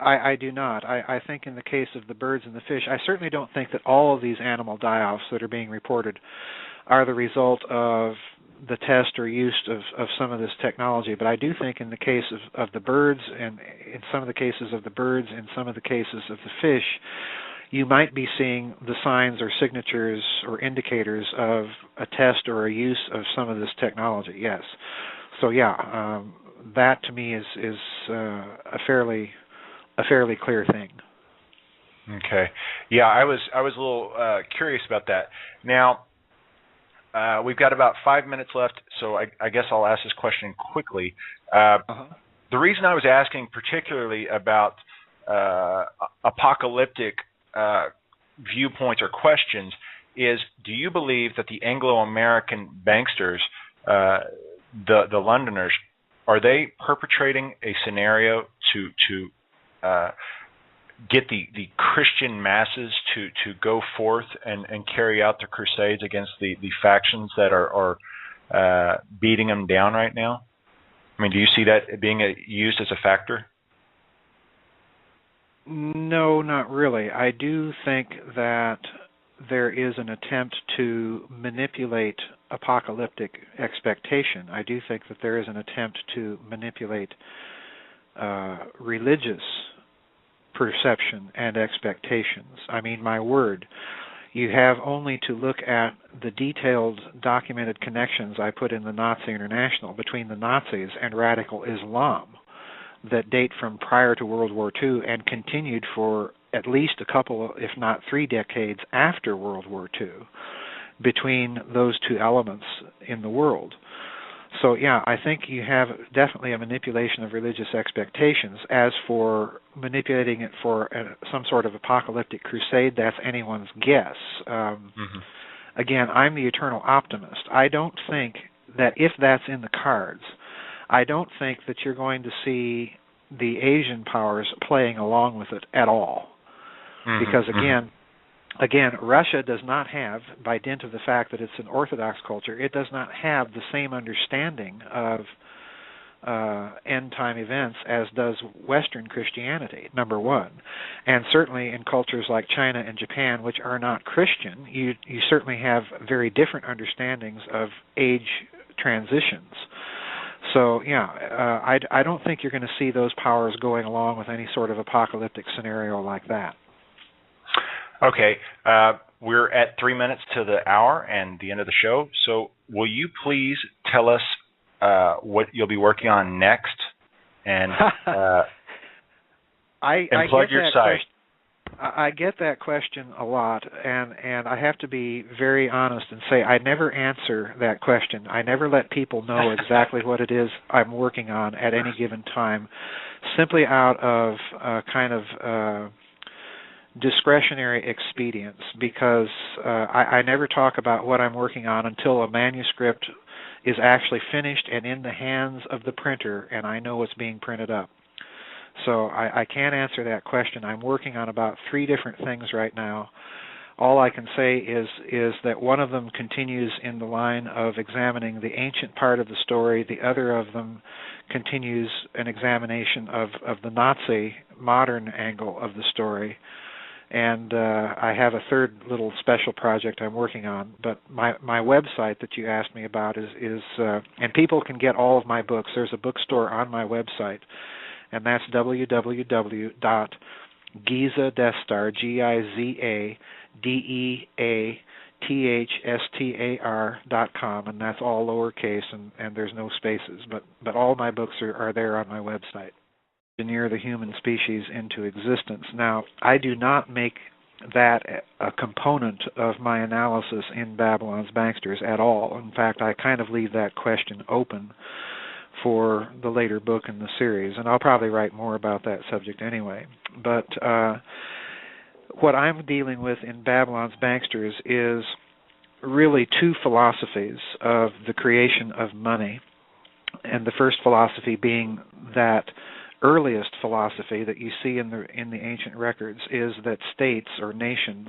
I do not. I think in the case of the birds and the fish, I certainly don't think that all of these animal die-offs that are being reported are the result of the test or use of some of this technology. But I do think in the case of the birds, and in some of the cases of the birds, and some of the cases of the fish, you might be seeing the signs or signatures or indicators of a test or a use of some of this technology, yes. So yeah, that to me is a fairly clear thing. Okay. Yeah, I was a little curious about that. Now, we've got about 5 minutes left, so I guess I'll ask this question quickly. The reason I was asking particularly about apocalyptic viewpoints or questions is, do you believe that the Anglo-American banksters, the Londoners, are they perpetrating a scenario to get the Christian masses to go forth and carry out the crusades against the factions that are beating them down right now? I mean, do you see that being used as a factor? No, not really. I do think that there is an attempt to manipulate apocalyptic expectation. I do think that there is an attempt to manipulate religious perception and expectations. I mean, my word, you have only to look at the detailed documented connections I put in the Nazi International between the Nazis and radical Islam that date from prior to World War II and continued for at least a couple, if not 3 decades after World War II, between those two elements in the world. So, yeah, I think you have definitely a manipulation of religious expectations. As for manipulating it for some sort of apocalyptic crusade, that's anyone's guess. Again, I'm the eternal optimist. I don't think that if that's in the cards, I don't think that you're going to see the Asian powers playing along with it at all. Because, again, Russia does not have, by dint of the fact that it's an Orthodox culture, it does not have the same understanding of end-time events as does Western Christianity, number one. And certainly in cultures like China and Japan, which are not Christian, you certainly have very different understandings of age transitions. So, yeah, I don't think you're going to see those powers going along with any sort of apocalyptic scenario like that. Okay, we're at 3 minutes to the hour and the end of the show. So will you please tell us what you'll be working on next and plug your site? I get that question a lot, and I have to be very honest and say I never answer that question. I never let people know exactly what it is I'm working on at any given time, simply out of kind of discretionary expedience, because I never talk about what I'm working on until a manuscript is actually finished and in the hands of the printer and I know it's being printed up. So I can't answer that question. I'm working on about 3 different things right now. All I can say is that one of them continues in the line of examining the ancient part of the story. The other of them continues an examination of the Nazi modern angle of the story. And I have a third little special project I'm working on. But my website that you asked me about is and people can get all of my books. There's a bookstore on my website, and that's www.gizadeathstar, GIZADEATHSTAR.com, and that's all lowercase, and there's no spaces. But all my books are there on my website. Engineer the human species into existence. Now, I do not make that a component of my analysis in Babylon's Banksters at all. In fact, I kind of leave that question open for the later book in the series, and I'll probably write more about that subject anyway. But what I'm dealing with in Babylon's Banksters is really 2 philosophies of the creation of money, and the first philosophy being that earliest philosophy that you see in the ancient records is that states or nations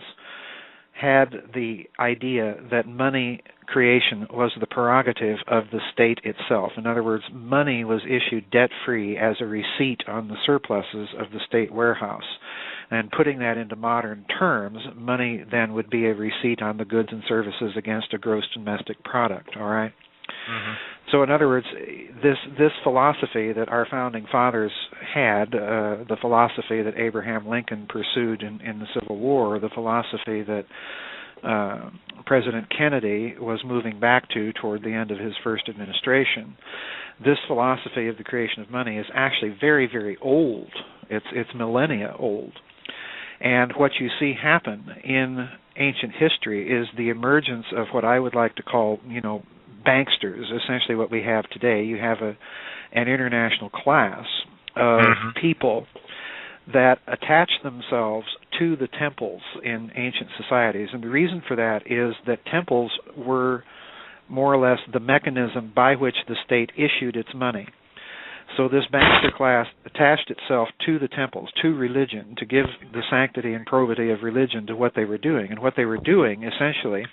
had the idea that money creation was the prerogative of the state itself. In other words, money was issued debt-free as a receipt on the surpluses of the state warehouse. And putting that into modern terms, money then would be a receipt on the goods and services against a gross domestic product, all right? So in other words, this philosophy that our founding fathers had, the philosophy that Abraham Lincoln pursued in the Civil War, the philosophy that President Kennedy was moving back to toward the end of his first administration. This philosophy of the creation of money is actually very, very old. It's millennia old. And what you see happen in ancient history is the emergence of what I would like to call, banksters, essentially what we have today. You have an international class of people that attach themselves to the temples in ancient societies. And the reason for that is that temples were more or less the mechanism by which the state issued its money. So this bankster class attached itself to the temples, to religion, to give the sanctity and probity of religion to what they were doing. And what they were doing, essentially,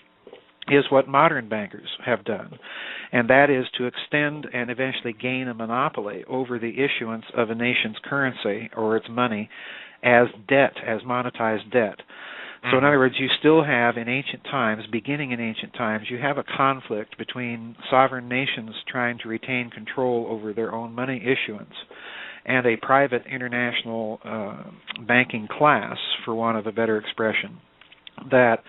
is what modern bankers have done, and that is to extend and eventually gain a monopoly over the issuance of a nation's currency or its money as debt, as monetized debt. So in other words, you still have in ancient times, beginning in ancient times, you have a conflict between sovereign nations trying to retain control over their own money issuance and a private international banking class, for want of a better expression, that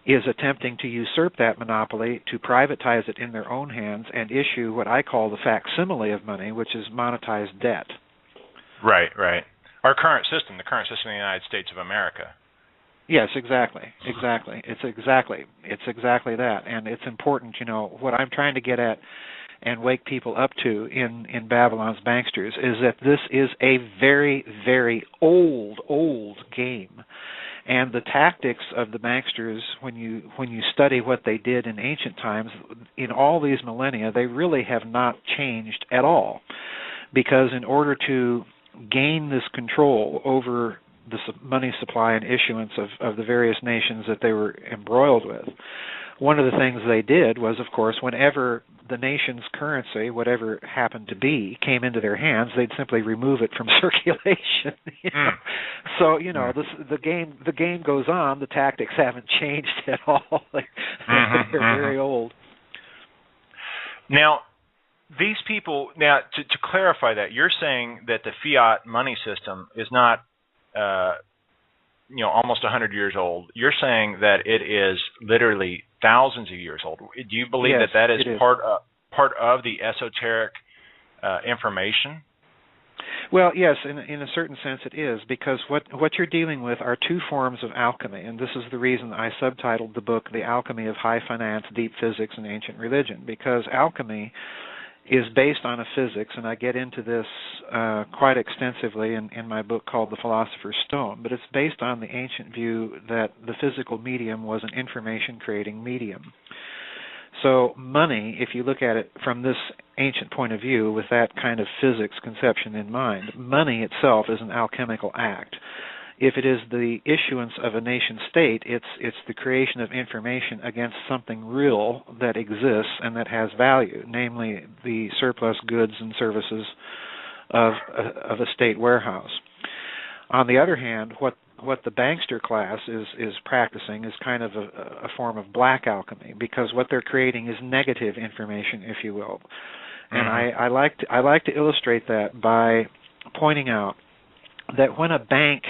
is attempting to usurp that monopoly, to privatize it in their own hands, and issue what I call the facsimile of money, which is monetized debt. Right. Our current system, the current system in the United States of America. Yes, exactly. It's exactly that, and it's important. What I'm trying to get at and wake people up to in Babylon's Banksters is that this is a very, very old game. And the tactics of the banksters, when you study what they did in ancient times, in all these millennia, they really have not changed at all. Because in order to gain this control over the money supply and issuance of the various nations that they were embroiled with, one of the things they did was, of course, whenever the nation's currency, whatever happened to be, came into their hands, they'd simply remove it from circulation. So the game goes on. The tactics haven't changed at all. They're very old. Now, these people. Now, to clarify that, you're saying that the fiat money system is not, almost 100 years old. You're saying that it is literally thousands of years old. Do you believe that is part of the esoteric information? Well, yes, in a certain sense it is, because what you're dealing with are two forms of alchemy, and this is the reason I subtitled the book The Alchemy of High Finance, Deep Physics, and Ancient Religion, because alchemy is based on a physics, and I get into this quite extensively in my book called The Philosopher's Stone, but it's based on the ancient view that the physical medium was an information-creating medium. So money, if you look at it from this ancient point of view with that kind of physics conception in mind, money itself is an alchemical act. If it is the issuance of a nation state, it's the creation of information against something real that exists and that has value, namely the surplus goods and services of a state warehouse. On the other hand, what the bankster class is practicing is kind of a form of black alchemy, because what they're creating is negative information, if you will. And I like to illustrate that by pointing out that when a bank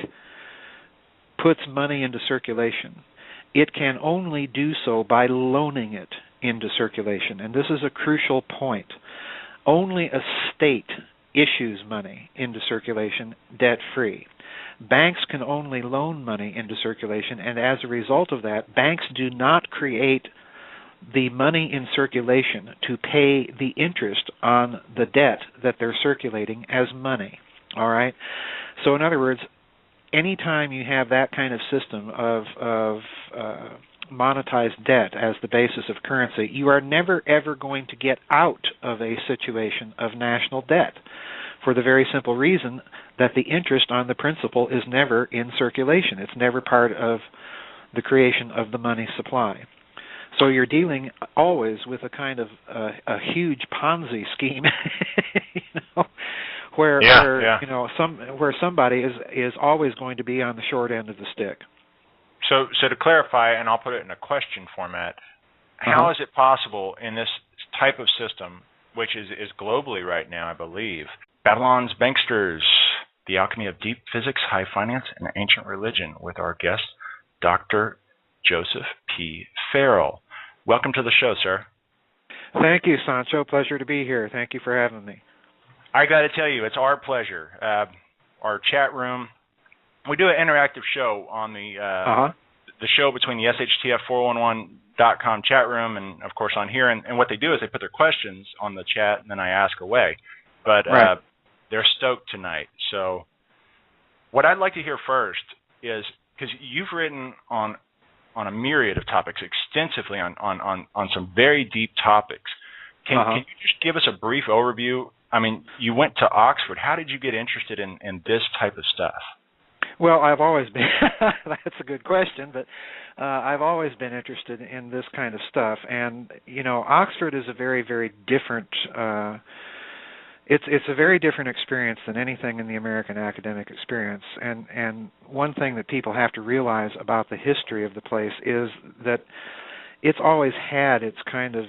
puts money into circulation, it can only do so by loaning it into circulation. And this is a crucial point. Only a state issues money into circulation debt-free. Banks can only loan money into circulation, and as a result of that, banks do not create the money in circulation to pay the interest on the debt that they're circulating as money. All right? So in other words, anytime you have that kind of system of monetized debt as the basis of currency, you are never, ever going to get out of a situation of national debt, for the very simple reason that the interest on the principal is never in circulation. It's never part of the creation of the money supply. So you're dealing always with a kind of a huge Ponzi scheme, where somebody is always going to be on the short end of the stick. So to clarify, and I'll put it in a question format, how is it possible in this type of system, which is globally right now, I believe, Babylon's Banksters, The Alchemy of Deep Physics, High Finance, and Ancient Religion, with our guest, Dr. Joseph P. Farrell. Welcome to the show, sir. Thank you, Sancho. Pleasure to be here. Thank you for having me. I got to tell you, it's our pleasure. Our chat room, we do an interactive show on the show between the SHTF411.com chat room and, of course, on here. And what they do is they put their questions on the chat, and then I ask away. But they're stoked tonight. So what I'd like to hear first is, because you've written on a myriad of topics, extensively on some very deep topics. Can you just give us a brief overview? I mean, you went to Oxford. How did you get interested in this type of stuff? Well, I've always been, that's a good question, but I've always been interested in this kind of stuff. And, you know, Oxford is a very, very different, it's a very different experience than anything in the American academic experience. And one thing that people have to realize about the history of the place is that it's always had its kind of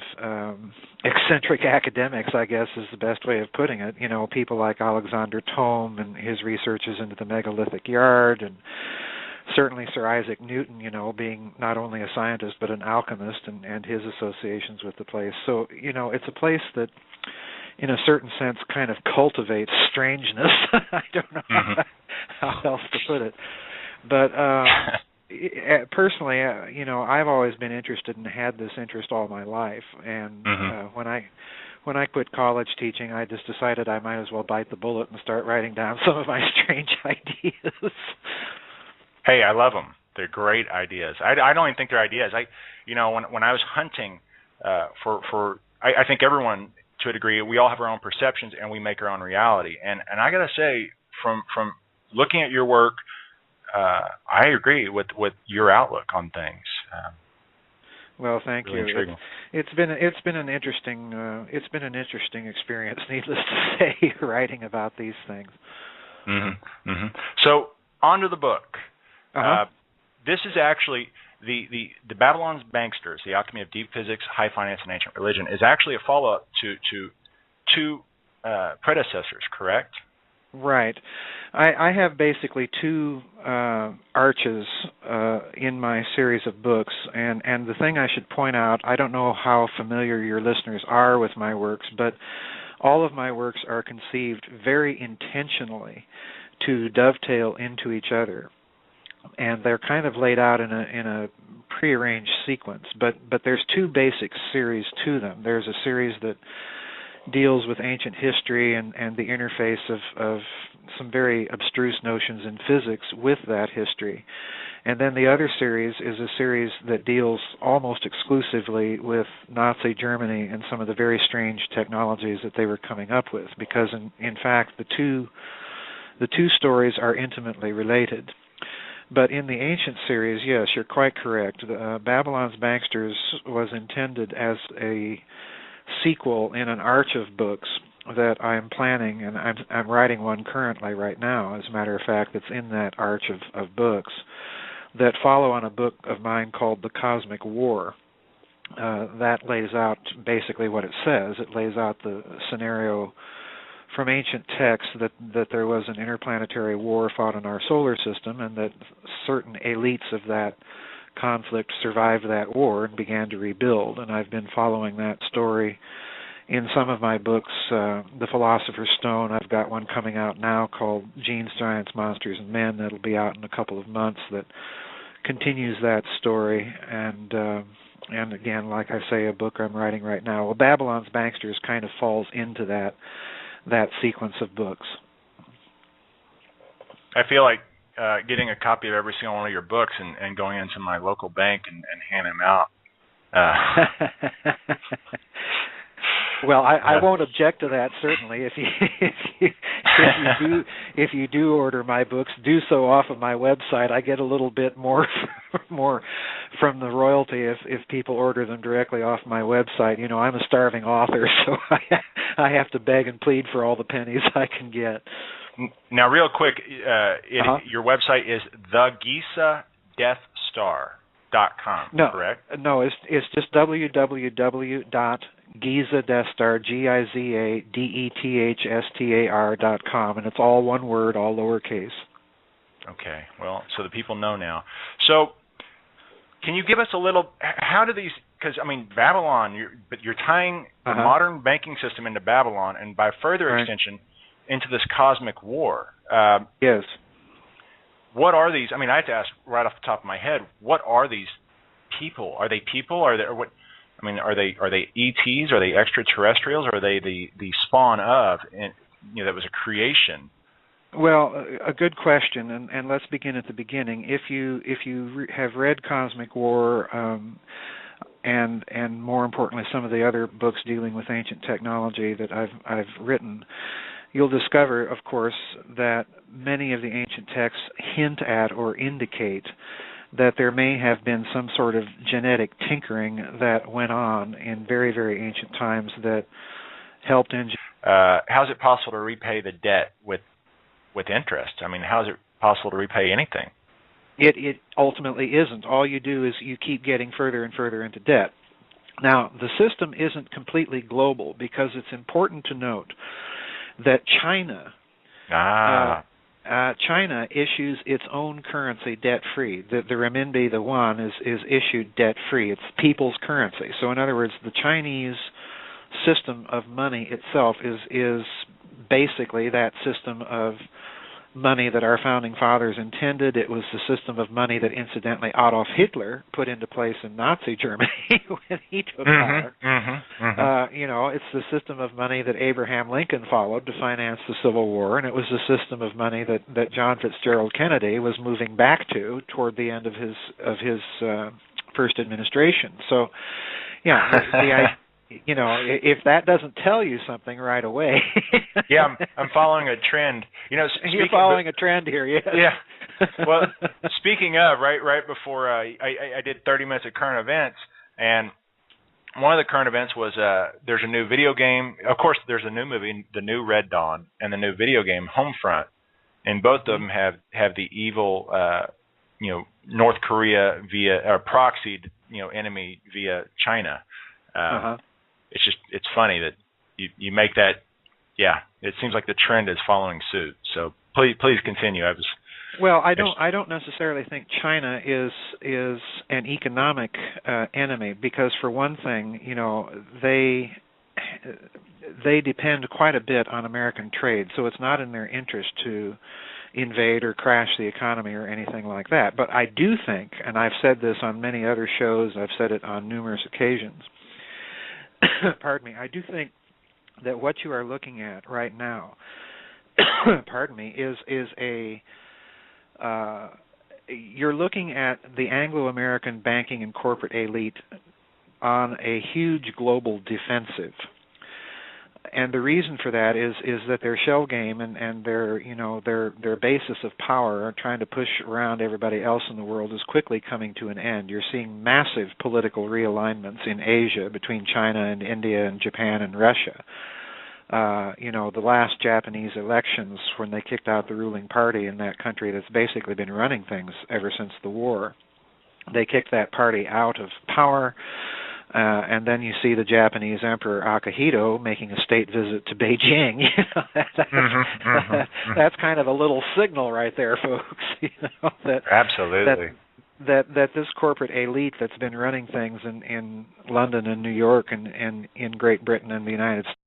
eccentric academics, I guess is the best way of putting it. You know, people like Alexander Thome and his researches into the megalithic yard, and certainly Sir Isaac Newton, you know, being not only a scientist but an alchemist, and his associations with the place. So, you know, it's a place that, in a certain sense, kind of cultivates strangeness. I don't know how else to put it. But personally, you know, I've always been interested and had this interest all my life. And when I quit college teaching, I just decided I might as well bite the bullet and start writing down some of my strange ideas. Hey, I love them. They're great ideas. I don't even think they're ideas. When I was hunting I think everyone, to a degree, we all have our own perceptions and we make our own reality. And I got to say, from looking at your work, I agree with your outlook on things. Well, thank really you. Intriguing. It's been an interesting experience, needless to say, writing about these things. So on to the book. This is actually the Babylon's Banksters, The Alchemy of Deep Physics, High Finance, and Ancient Religion, is actually a follow-up to two predecessors, correct? Right. I have basically two arches in my series of books, and the thing I should point out, I don't know how familiar your listeners are with my works, but all of my works are conceived very intentionally to dovetail into each other. And they're kind of laid out in a prearranged sequence, but there's two basic series to them. There's a series that deals with ancient history and the interface of some very abstruse notions in physics with that history. And then the other series is a series that deals almost exclusively with Nazi Germany and some of the very strange technologies that they were coming up with, because in fact the two stories are intimately related. But in the ancient series, yes, you're quite correct. Babylon's Banksters was intended as a sequel in an arch of books that I'm planning, and I'm writing one currently right now, as a matter of fact, that's in that arch of books, that follow on a book of mine called The Cosmic War. That lays out basically what it says. It lays out the scenario from ancient texts that there was an interplanetary war fought in our solar system, and that certain elites of that conflict survived that war and began to rebuild. And I've been following that story in some of my books. The Philosopher's Stone, I've got one coming out now called Genes, Giants, Monsters, and Men that'll be out in a couple of months that continues that story. And again, like I say, a book I'm writing right now. Well, Babylon's Banksters kind of falls into that sequence of books. I feel like getting a copy of every single one of your books and going into my local bank and handing them out. Well, I won't object to that, certainly. If you do order my books, do so off of my website. I get a little bit more from the royalty if people order them directly off my website. You know, I'm a starving author, so I have to beg and plead for all the pennies I can get. Now, real quick, your website is thegizadeathstar.com, correct? No, it's just www.gizadeathstar, GIZADETHSTAR.com, and it's all one word, all lowercase. Okay, well, so the people know now. So Can you give us a little? How do these? Because I mean, Babylon. You're tying the modern banking system into Babylon, and by further extension, into this cosmic war. Yes. What are these? I mean, I have to ask right off the top of my head. What are these people? Are they people? Are they what? I mean, are they ETs? Are they extraterrestrials? Or are they the spawn of? And that was a creation. Well, a good question, and let's begin at the beginning. If you have read Cosmic War, and more importantly, some of the other books dealing with ancient technology that I've written, you'll discover, of course, that many of the ancient texts hint at or indicate that there may have been some sort of genetic tinkering that went on in very, very ancient times that helped engineer. How is it possible to repay the debt with interest? I mean, how is it possible to repay anything? It ultimately isn't. All you do is you keep getting further and further into debt. Now, the system isn't completely global because it's important to note that China issues its own currency debt-free. The renminbi, the yuan, is issued debt-free. It's people's currency. So, in other words, the Chinese system of money itself is basically that system of money that our founding fathers intended. It was the system of money that, incidentally, Adolf Hitler put into place in Nazi Germany when he took power. It's the system of money that Abraham Lincoln followed to finance the Civil War, and it was the system of money that John Fitzgerald Kennedy was moving back to toward the end of his first administration. So, if that doesn't tell you something right away. Yeah, I'm following a trend. You're following a trend here, yes. Yeah. Well, speaking of, right before I did 30 minutes of current events, and one of the current events was there's a new video game. Of course, there's a new movie, the new Red Dawn, and the new video game Homefront, and both of them have the evil, North Korea via proxied, enemy via China. It's funny that you make that. Yeah, it seems like the trend is following suit. So please continue. I don't necessarily think China is an economic enemy because, for one thing, they depend quite a bit on American trade, so it's not in their interest to invade or crash the economy or anything like that. But I do think, and I've said this on many other shows, I've said it on numerous occasions, pardon me, I do think that what you are looking at right now, pardon me, is you're looking at the Anglo-American banking and corporate elite on a huge global defensive. And the reason for that is that their shell game and their basis of power are trying to push around everybody else in the world is quickly coming to an end. You're seeing massive political realignments in Asia between China and India and Japan and Russia. The last Japanese elections, when they kicked out the ruling party in that country that's basically been running things ever since the war, they kicked that party out of power. And then you see the Japanese Emperor Akihito making a state visit to Beijing. That's kind of a little signal right there, folks. That absolutely that this corporate elite that's been running things in London and New York and in Great Britain and the United States